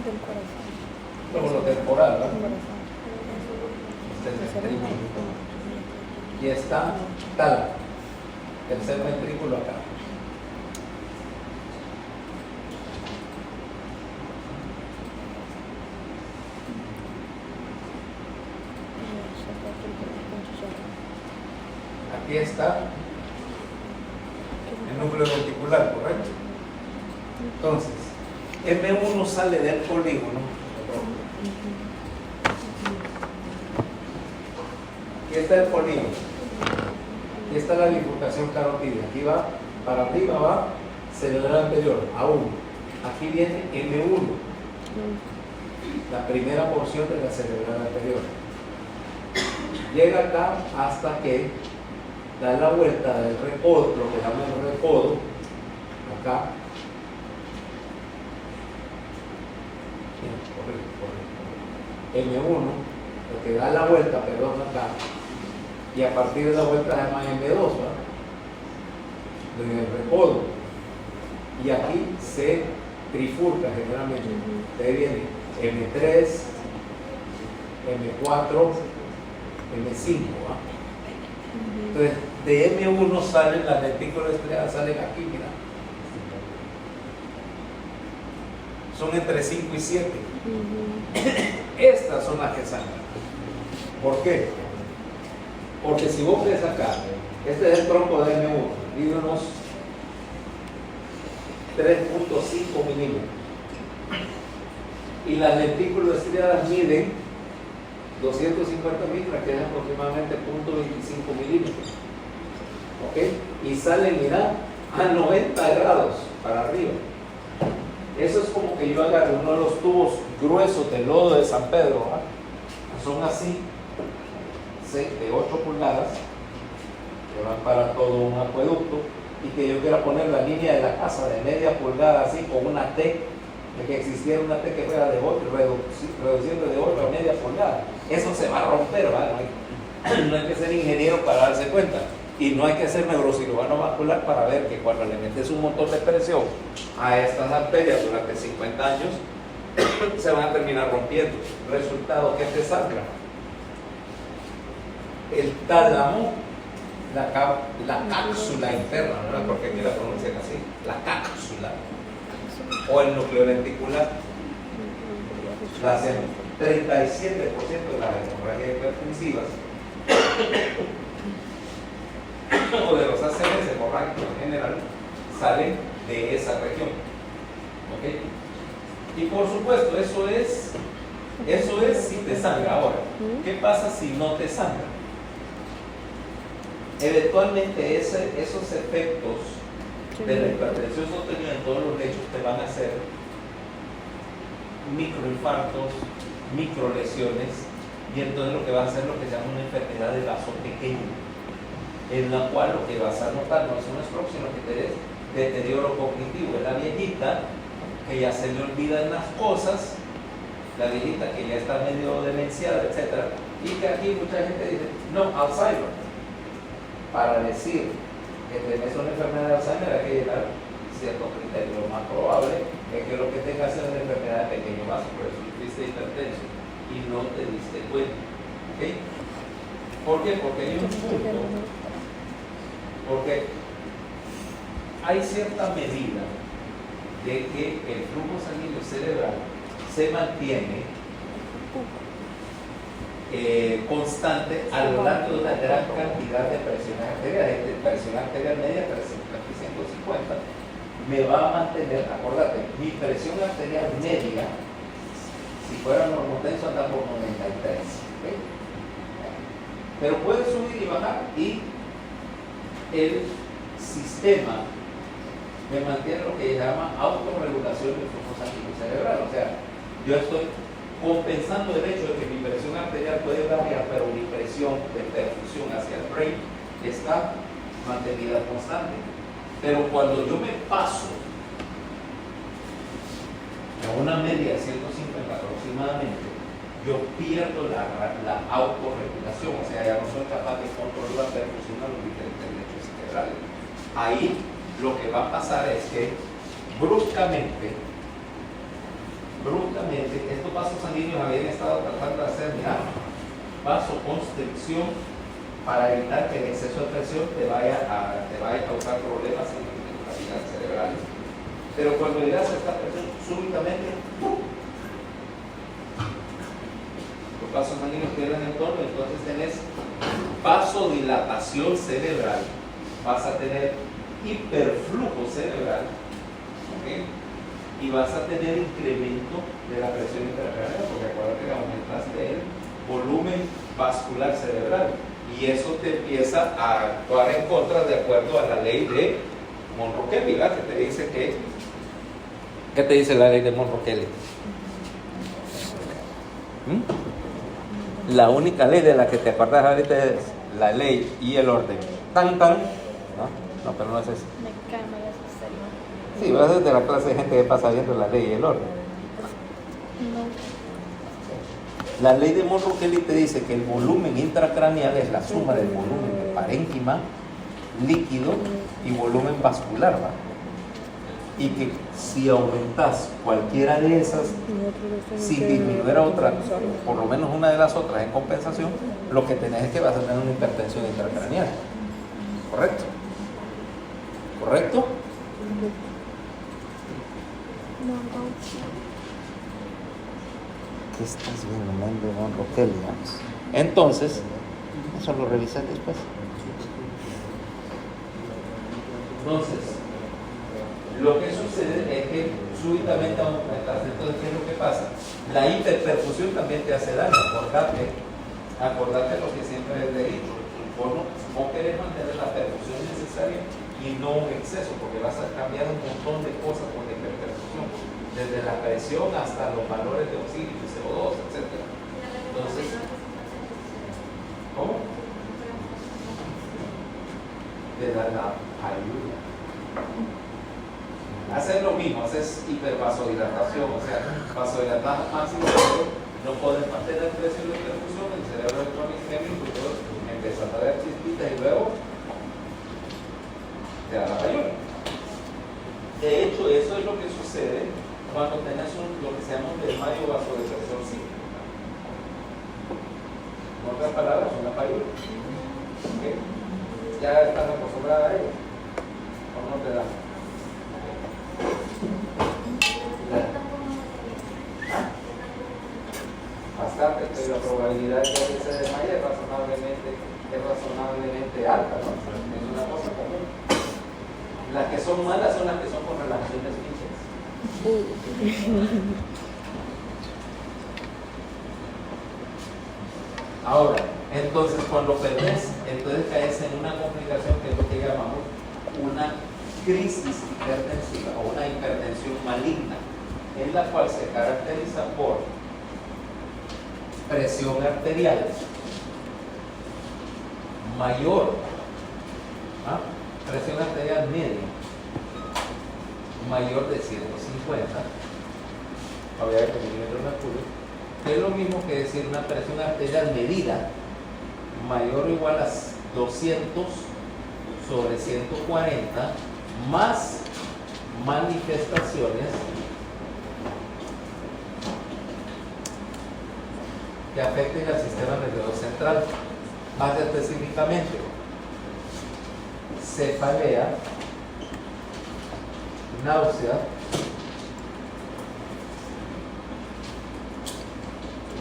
Del corazón. Como lo temporal, ¿verdad? Del corazón. Este es el ventrículo. Y está tal. Tercer ventrículo acá. Aquí está el núcleo ventricular, ¿correcto? Entonces, M1 sale del polígono. Aquí está el polígono. Aquí está la bifurcación carotidia. Aquí va, para arriba va cerebral anterior, A1. Aquí viene M1, la primera porción de la cerebral anterior. Llega acá hasta que da la vuelta del recodo, lo que llaman el recodo, acá. M1, lo que da la vuelta, perdón, acá, y a partir de la vuelta se llama M2, en el recodo, y aquí se trifurca generalmente. De ahí viene M3, M4, M5. Entonces, de M1 salen las lentículas estriadas, salen aquí, mira. Son entre 5 y 7. Estas son las que sangran. ¿Por qué? Porque si vos ves acá, este es el tronco de M1, mide unos 3.5 milímetros. Y las lentículas estriadas miden 250 micras, que es aproximadamente 0.25 milímetros. ¿Ok? Y salen, mirá, a 90 grados para arriba. Eso es como que yo agarre uno de los tubos gruesos de lodo de San Pedro, ¿verdad? Son así, de 8 pulgadas, que van para todo un acueducto, y que yo quiera poner la línea de la casa de media pulgada así, con una T, de que existiera una T que fuera de 8, reduciendo de 8 a media pulgada. Eso se va a romper, ¿verdad? No hay que ser ingeniero para darse cuenta. Y no hay que ser neurocirujano vascular para ver que cuando le metes un montón de presión a estas arterias durante 50 años, se van a terminar rompiendo. Resultado, ¿qué te sangra? El tálamo, la cápsula interna, ¿verdad? Porque aquí la pronuncian así, la cápsula, o el núcleo lenticular, hacen 37% de las hemorragias hipertensivas o de los ACVs hemorrágicos en general salen de esa región. ¿Ok? Y por supuesto, eso es si te sangra. Ahora, ¿qué pasa si no te sangra? Eventualmente esos efectos de la hipertensión sostenida en todos los lechos te van a hacer microinfartos, microlesiones, y entonces lo que va a hacer lo que se llama una enfermedad de vaso pequeño, en la cual lo que vas a notar no es un stroke, sino que tenés deterioro cognitivo. Es la viejita que ya se le olvidan las cosas, la viejita que ya está medio demenciada, etc. Y que aquí mucha gente dice, no, Alzheimer. Para decir que tenés una enfermedad de Alzheimer hay que llenar ciertos criterios. Lo más probable es que lo que tengas es una enfermedad de pequeño vaso, por eso fuiste hipertenso y no te diste cuenta. ¿Okay? ¿Por qué? Porque hay un punto, porque hay cierta medida de que el flujo sanguíneo cerebral se mantiene constante a lo largo de una gran cantidad de presiones arteriales. De presión arterial media 350, me va a mantener, acordate, mi presión arterial media, si fuera normotenso anda por 93, ¿okay? Pero puede subir y bajar, y el sistema me mantiene lo que llama autorregulación del flujo sanguíneo cerebral. O sea, yo estoy compensando el hecho de que mi presión arterial puede variar, pero mi presión de perfusión hacia el brain está mantenida constante. Pero cuando yo me paso a una media de 150 aproximadamente, yo pierdo la autorregulación, o sea, ya no soy capaz de controlar la perfusión a los diferentes lechos cerebrales. Ahí lo que va a pasar es que bruscamente, estos vasos sanguíneos habían estado tratando de hacer, mira, vasoconstricción para evitar que el exceso de presión te vaya a causar problemas en las vías cerebrales. Pero cuando llegas a esta presión, súbitamente, ¡pum!, los vasos sanguíneos pierden el tono, entonces tenés vasodilatación cerebral, vas a tener hiperflujo cerebral, ¿okay? Y vas a tener incremento de la presión intracraneal, porque acuérdate que aumentaste el volumen vascular cerebral, y eso te empieza a actuar en contra de acuerdo a la ley de Monro-Kelly, ¿verdad? Que te dice que, ¿qué te dice la ley de Monro-Kelly? La única ley de la que te acuerdas ahorita es la ley y el orden. Tan, tan. No, pero no es eso. Me cae mal esa serie. Sí, vas a ser de la clase de gente que pasa viendo la ley y el orden. No. La ley de Monro-Kelly te dice que el volumen intracraneal es la suma del volumen de parénquima, líquido y volumen vascular, ¿va? Y que si aumentas cualquiera de esas sin disminuir a otra, por lo menos una de las otras en compensación, lo que tenés es que vas a tener una hipertensión intracraneal. ¿Correcto? ¿Correcto? ¿Qué estás viendo, man, de Monro-Kelly? Entonces, eso lo revisas después. Entonces, lo que sucede es que súbitamente aumentas. Entonces, ¿qué es lo que pasa? La hiperperfusión también te hace daño. Acordate lo que siempre les he dicho. Vos querés mantener la perfusión necesaria y no un exceso, porque vas a cambiar un montón de cosas con la hiperperfusión, desde la presión hasta los valores de oxígeno, CO2, etc. Entonces, ¿cómo? De la ayuda. Hacer lo mismo, haces hipervasodilatación, o sea, vasodilatas máximo, no puedes mantener presión de perfusión, el cerebro electrónico, entonces empiezas a ver chispitas y luego te da la fallura. De hecho, eso es lo que sucede cuando tenés lo que se llama un desmayo vasodepresión cíclica. En otras palabras, una fallura. ¿Okay? Ya estás acostumbrada a ello. ¿O no te da? Bastante, pero la probabilidad de que se desmaye es razonablemente alta, ¿no? Es una cosa común. Las que son malas son las que son con relaciones físicas. Ahora, entonces cuando perdés, entonces caes en una complicación que es lo que llamamos una crisis hipertensiva o una hipertensión maligna, en la cual se caracteriza por presión arterial mayor, presión arterial media mayor de 150, habría que milímetros de mercurio, que es lo mismo que decir una presión arterial medida mayor o igual a 200/140 más manifestaciones que afecten al sistema nervioso central, más específicamente cefalea, náusea,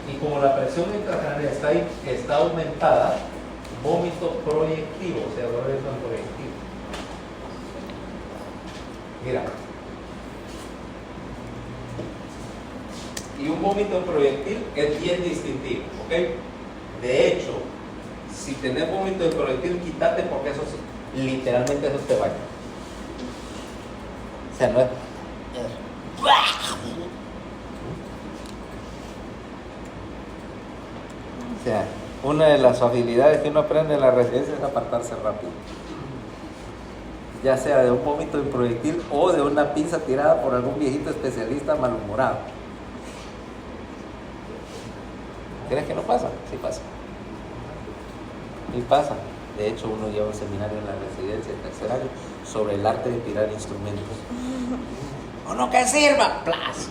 Y como la presión intracraneal está aumentada, vómito proyectivo, o sea, dolor proyectivo. Mira. Y un vómito proyectil es bien distintivo, ¿ok? De hecho, si tenés vómito de proyectil, quítate porque eso literalmente eso te baña. O sea, no es... O sea, una de las habilidades que uno aprende en la residencia es apartarse rápido. Ya sea de un vómito de proyectil o de una pinza tirada por algún viejito especialista malhumorado. ¿Crees que no pasa? Sí pasa. Sí pasa. De hecho, uno lleva un seminario en la residencia de tercer año sobre el arte de tirar instrumentos. ¡Uno que sirva! ¡Plas!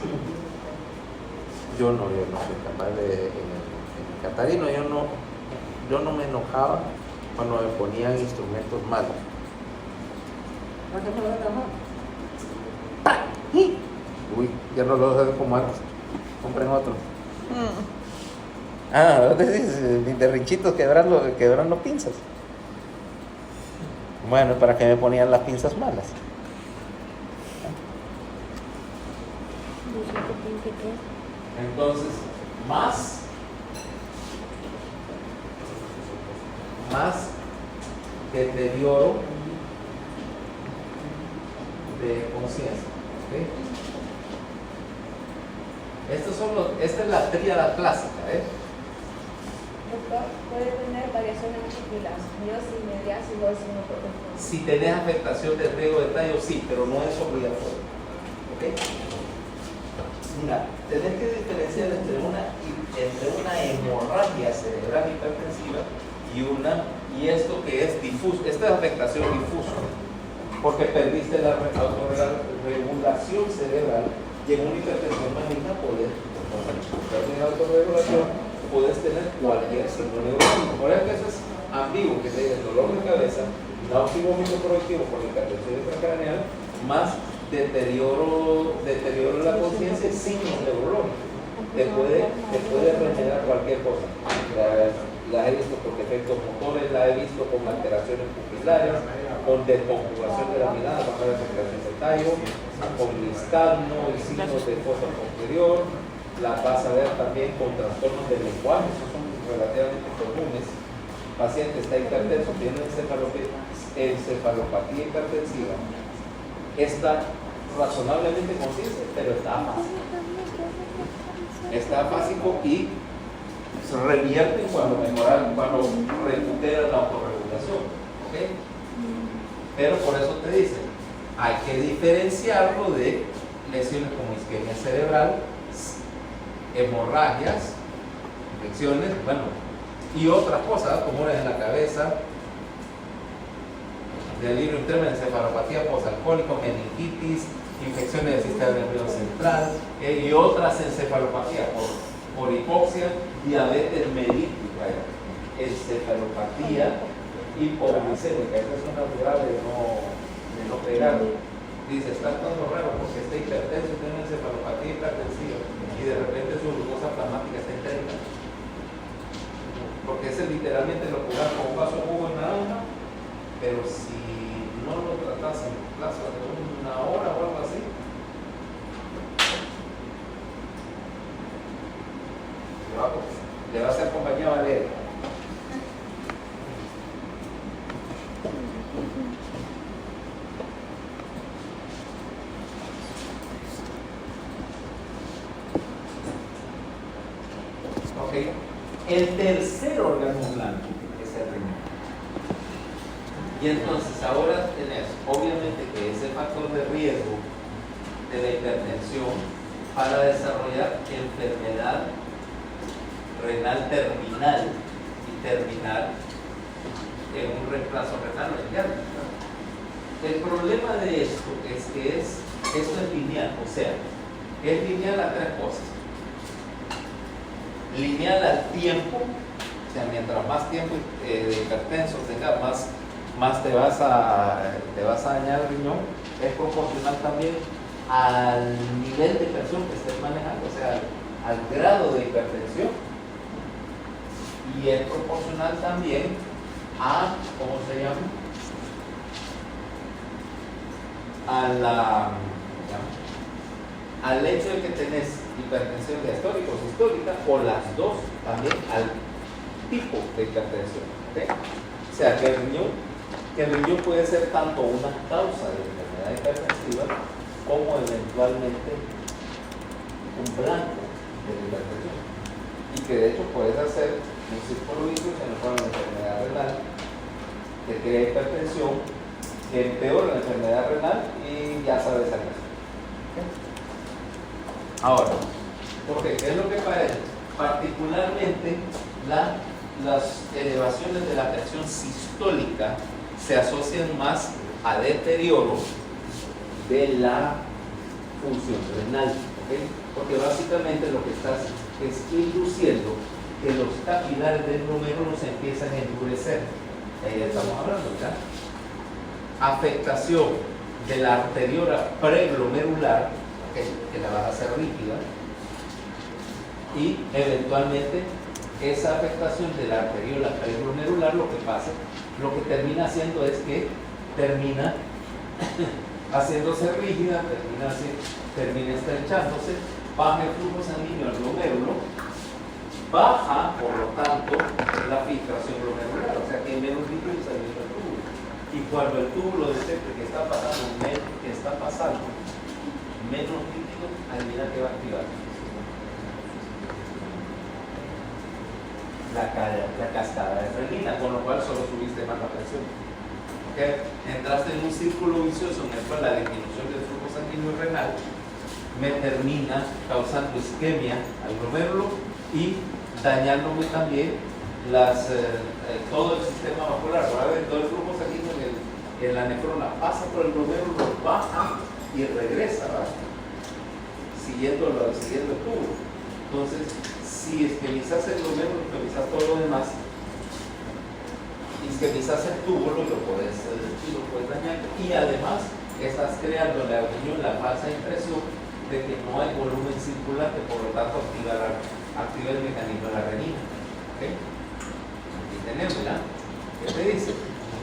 Yo no soy capaz de... En Catarino yo no me enojaba cuando me ponían instrumentos malos. ¿Por qué me lo dejan mal? Uy, ya no lo dejo como antes. Compren otro. ¿Dónde dices? Mis berrinchitos quebrando pinzas. Bueno, ¿para qué me ponían las pinzas malas? Entonces, más deterioro de conciencia. ¿Okay? Esta es la tríada clásica. Doctor, puede tener variaciones múltiples, miosis, mediasis o sinotrópico. Si tenés afectación del riego de tallo, sí, pero no es obligatorio. ¿Okay? Mira, tenés que diferenciar entre una hemorragia cerebral hipertensiva y esto que es difuso. Esta es afectación difusa, porque perdiste la autorregulación cerebral y en una hipertensión maligna puedes tener cualquier signo neurológico. Por ejemplo, eso es ambiguo, que te diga dolor de cabeza, náusea y vómito proyectivo por la hipertensión intracraneal, más deterioro de la conciencia, signos neurológicos. Te puede remediar cualquier cosa. La he visto con defectos motores, la he visto con alteraciones pupilares, con desconjugación de la mirada, con alteraciones del tallo, con nistagmo y signos de fosa posterior. La vas a ver también con trastornos del lenguaje, esos son relativamente comunes. Paciente está hipertenso, tiene encefalopatía hipertensiva, está razonablemente consciente, pero está afásico. Está afásico y se revierte cuando recupera la autorregulación. ¿Okay? Pero por eso te dicen, hay que diferenciarlo de lesiones como isquemia cerebral, hemorragias, infecciones, y otras cosas comunes en la cabeza, delirio interno, encefalopatía posalcohólica, meningitis, infecciones del sistema nervioso central y otras encefalopatías por hipoxia, diabetes melítica, encefalopatía hipoglicémica. Esa es una grave de no pegar. Dice, está todo raro porque está hipertenso, tiene una encefalopatía hipertensiva y de repente su glucosa plasmática está en 30. Porque ese literalmente lo curas con un vaso de jugo en naranja, pero si no lo tratas en plazo de una hora o algo así, le va a hacer compañía Valeria. Okay. El tercer órgano blanco es el riñón. Y entonces ahora tenés, obviamente, que es el factor de riesgo de la hipertensión para desarrollar enfermedad renal terminal y terminar en un reemplazo renal o diálisis. El problema de esto es que esto es lineal, o sea, es lineal a tres cosas. Lineal al tiempo, o sea, mientras más tiempo de hipertenso tengas, más te vas a dañar el riñón. Es proporcional también al nivel de presión que estés manejando, o sea, al grado de hipertensión y es proporcional también a, ¿cómo se llama? Al hecho de que tenés hipertensión diastólica o sistólica, o las dos también al tipo de hipertensión. ¿Okay? O sea, que el riñón puede ser tanto una causa de enfermedad hipertensiva como eventualmente un blanco de la hipertensión. Y que de hecho puedes hacer un círculo vicioso en el cual la enfermedad renal que crea hipertensión, que empeora la enfermedad renal y ya sabes a qué. Ahora, ¿por qué? ¿Qué es lo que parece? Particularmente las elevaciones de la presión sistólica se asocian más a deterioro de la función renal, ¿okay? Porque básicamente lo que estás es induciendo que los capilares del glomérulo se empiezan a endurecer. Ahí estamos hablando, ¿verdad? Afectación de la arteriola preglomerular, ¿okay? Que la vas a hacer rígida, y eventualmente esa afectación de la arteriola preglomerular lo que termina haciendo es que termina haciéndose rígida, termina estrechándose, baja el flujo sanguíneo al glomérulo, baja por lo tanto la filtración glomerular, o sea que hay menos líquido saliendo del túbulo. Y cuando el túbulo detecte que está pasando menos líquido, adivina que va a activar la cascada de renina, con lo cual solo subiste más la presión. ¿Okay? Entraste en un círculo vicioso en el cual la disminución del flujo sanguíneo renal me termina causando isquemia al glomérulo y dañándome también todo el sistema vascular. Todo el flujo sanguíneo en la nefrona pasa por el glomérulo, baja y regresa, ¿verdad? Siguiendo el tubo. Entonces, si isquemizas el glomérulo, isquemizas todo lo demás, isquemizas el túbulo y lo puedes dañar. Y además, estás creando en el riñón la falsa impresión de que no hay volumen circulante, por lo tanto activa el mecanismo de la renina. ¿Okay? Aquí tenemos, ¿verdad? ¿Qué te dice?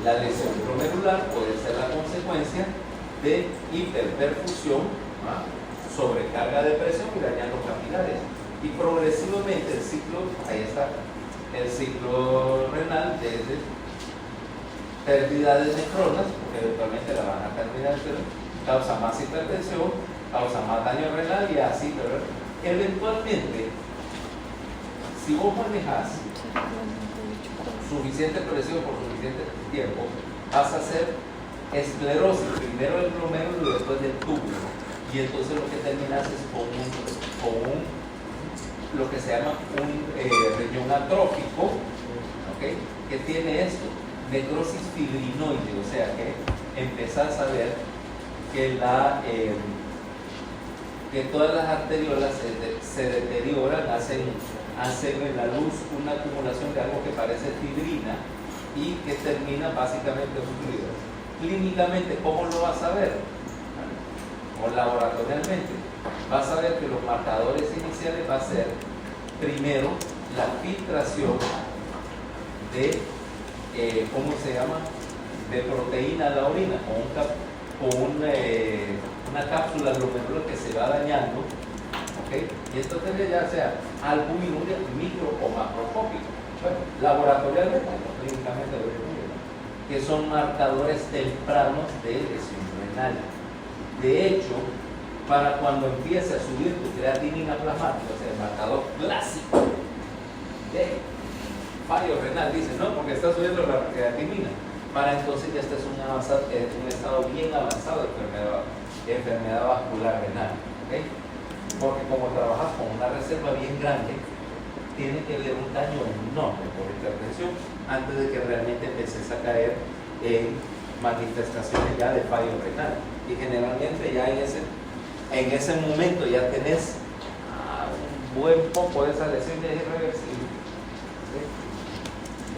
La lesión glomerular puede ser la consecuencia de hiperperfusión, ¿ah? Sobrecarga de presión y dañando capilares. Y progresivamente el ciclo, ahí está, el ciclo renal desde pérdida de nefronas, porque eventualmente la van a terminar, causa más hipertensión, causa más daño renal y así, pero eventualmente, si vos manejas suficiente presión por suficiente tiempo, vas a hacer esclerosis, primero del glomérulo y después del túbulo. Y entonces lo que terminas es con lo que se llama un riñón atrófico, ¿okay? Que tiene esto, necrosis fibrinoide, o sea que empezás a ver que que todas las arteriolas se deterioran, hacen en la luz una acumulación de algo que parece fibrina y que termina básicamente obstruidas. Clínicamente, ¿cómo lo vas a ver? O laboratorialmente, vas a ver que los marcadores iniciales va a ser primero la filtración de ¿cómo se llama? De proteína a la orina con una cápsula glomerular que se va dañando, ¿okay? Y esto tendría ya sea albuminuria micro o macroscópico. Bueno, laboratorialmente, no clínicamente, que son marcadores tempranos de lesión renal. De hecho, para cuando empiece a subir tu creatinina plasmática, o sea, el marcador clásico de fallo renal, dice, no, porque está subiendo la creatinina. Para entonces ya este es un estado bien avanzado de enfermedad vascular renal. ¿Okay? Porque como trabajas con una reserva bien grande, tiene que haber un daño enorme por hipertensión antes de que realmente empieces a caer en manifestaciones ya de fallo renal. Y generalmente ya en ese momento ya tenés un buen poco de esa lesión ya es irreversible. ¿Sí?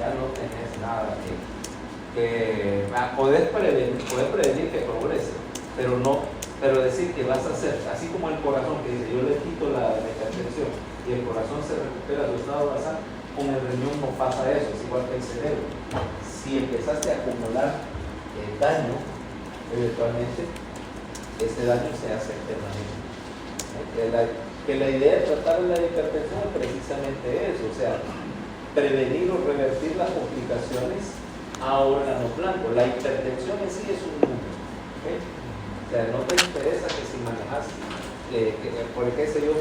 Ya no tenés nada podés prevenir que progrese, pero decir que vas a hacer, así como el corazón que dice, yo le quito la hipertensión y el corazón se recupera de su estado basal, con el riñón no pasa eso, es igual que el cerebro. Si empezaste a acumular daño, eventualmente ese daño se hace permanente. Que la idea de tratar la hipertensión es precisamente eso, o sea, prevenir o revertir las complicaciones a órgano blanco. La hipertensión en sí es un número, ¿okay? O sea, no te interesa que si manejas, por ejemplo, yo,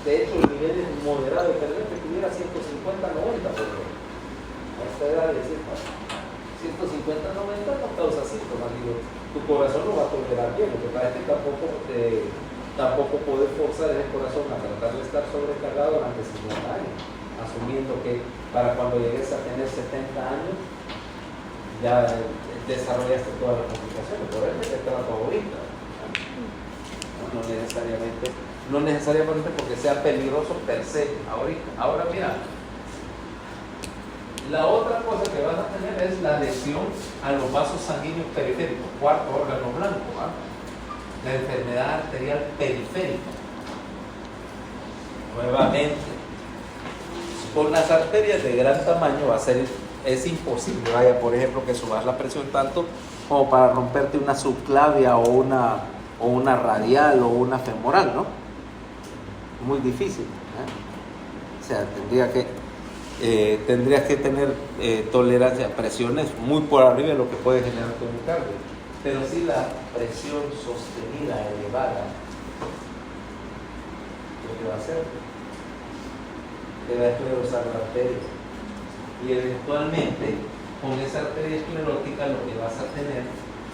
de hecho, el nivel moderado de hipertensión que tuviera 150-90, pero a esta edad de 150-90 no causa síntomas, digo, tu corazón lo va a tolerar bien, lo que pasa es que tampoco puedes forzar el corazón a tratar de estar sobrecargado durante 50 años, asumiendo que para cuando llegues a tener 70 años ya desarrollaste todas las complicaciones. Por eso te trato ahorita, no necesariamente porque sea peligroso per se ahorita. Ahora mira, la otra cosa que vas a tener es la lesión a los vasos sanguíneos periféricos, cuarto órgano blanco, ¿va? La enfermedad arterial periférica. Nuevamente, con las arterias de gran tamaño es imposible, vaya, por ejemplo, que subas la presión tanto como para romperte una subclavia o una radial o una femoral, ¿no? Muy difícil, ¿eh? O sea, tendrías que tener tolerancia a presiones muy por arriba de lo que puede generar tu miocardio. Pero sí la presión sostenida, elevada, lo que va a hacer, te va a esclerosar la arteria. Y eventualmente, con esa arteria esclerótica, lo que vas a tener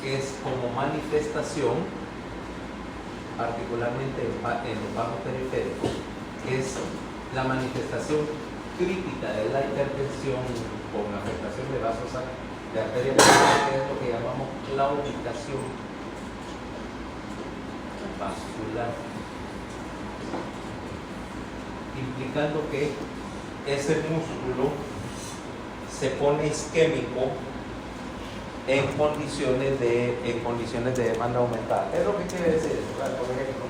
es como manifestación, particularmente en los bajos periféricos, es la manifestación crítica de la hipertensión con afectación de vasos de arteria periférica, que es lo que llamamos claudicación vascular, implicando que ese músculo se pone isquémico en condiciones de demanda aumentada. ¿Qué es lo que quiere decir eso? Por ejemplo,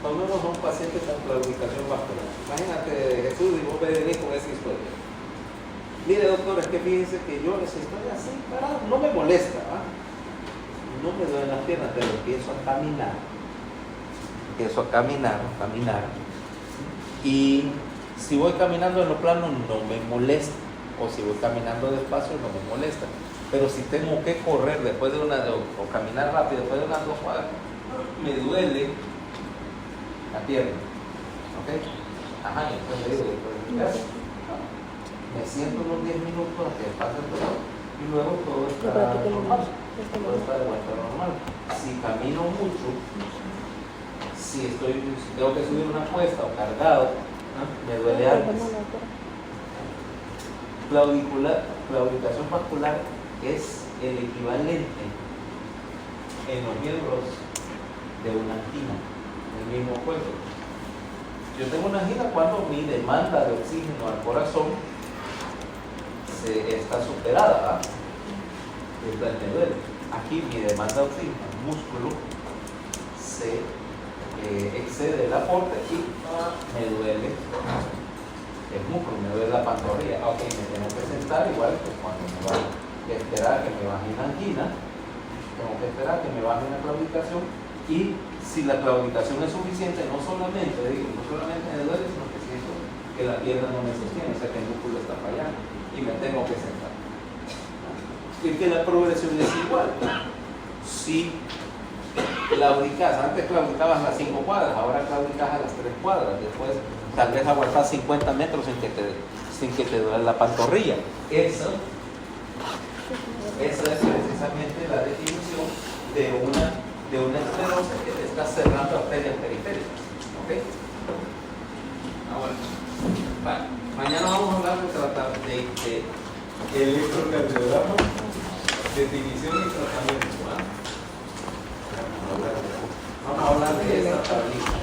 cuando uno es un paciente con claudicación vascular, imagínate Jesús y vos venís con esa historia. Mire doctor, es que fíjense que yo estoy así parado, no me molesta, ¿va? No me duelen las piernas, pero empiezo a caminar, y si voy caminando en lo plano no me molesta, o si voy caminando despacio no me molesta, pero si tengo que correr después de o caminar rápido después de unas 2 cuadras, me duele la pierna, ¿ok? Ajá, y entonces le digo, me siento unos 10 minutos a que pase todo y luego todo está normal, todo está de vuelta normal. Si camino mucho, si tengo que subir una cuesta o cargado, ¿no? Me duele antes. Claudicación vascular es el equivalente en los miembros de una angina, en el mismo cuerpo. Yo tengo una angina cuando mi demanda de oxígeno al corazón está superada, ¿verdad? Entonces me duele. Aquí mi demanda de oxígeno al músculo se excede el aporte y me duele el músculo, me duele la pantorrilla. Ok, me tengo que sentar igual que cuando me va a esperar que me baje una angina, tengo que esperar que me baje una claudicación, y si la claudicación es suficiente, no solamente me duele, sino que siento que la pierna no me sostiene, o sea que el músculo está fallando y me tengo que sentar. Y que la progresión es igual. Si claudicas, antes claudicabas las 5 cuadras, ahora claudicas a las 3 cuadras, después tal vez aguantas 50 metros sin que te duele la pantorrilla. Esa es precisamente la definición de una esclerosis que te está cerrando arterias periféricas. ¿Ok? Bueno, mañana vamos a hablar de electrocardiograma, definición y tratamiento. Vamos a hablar de esta tablita.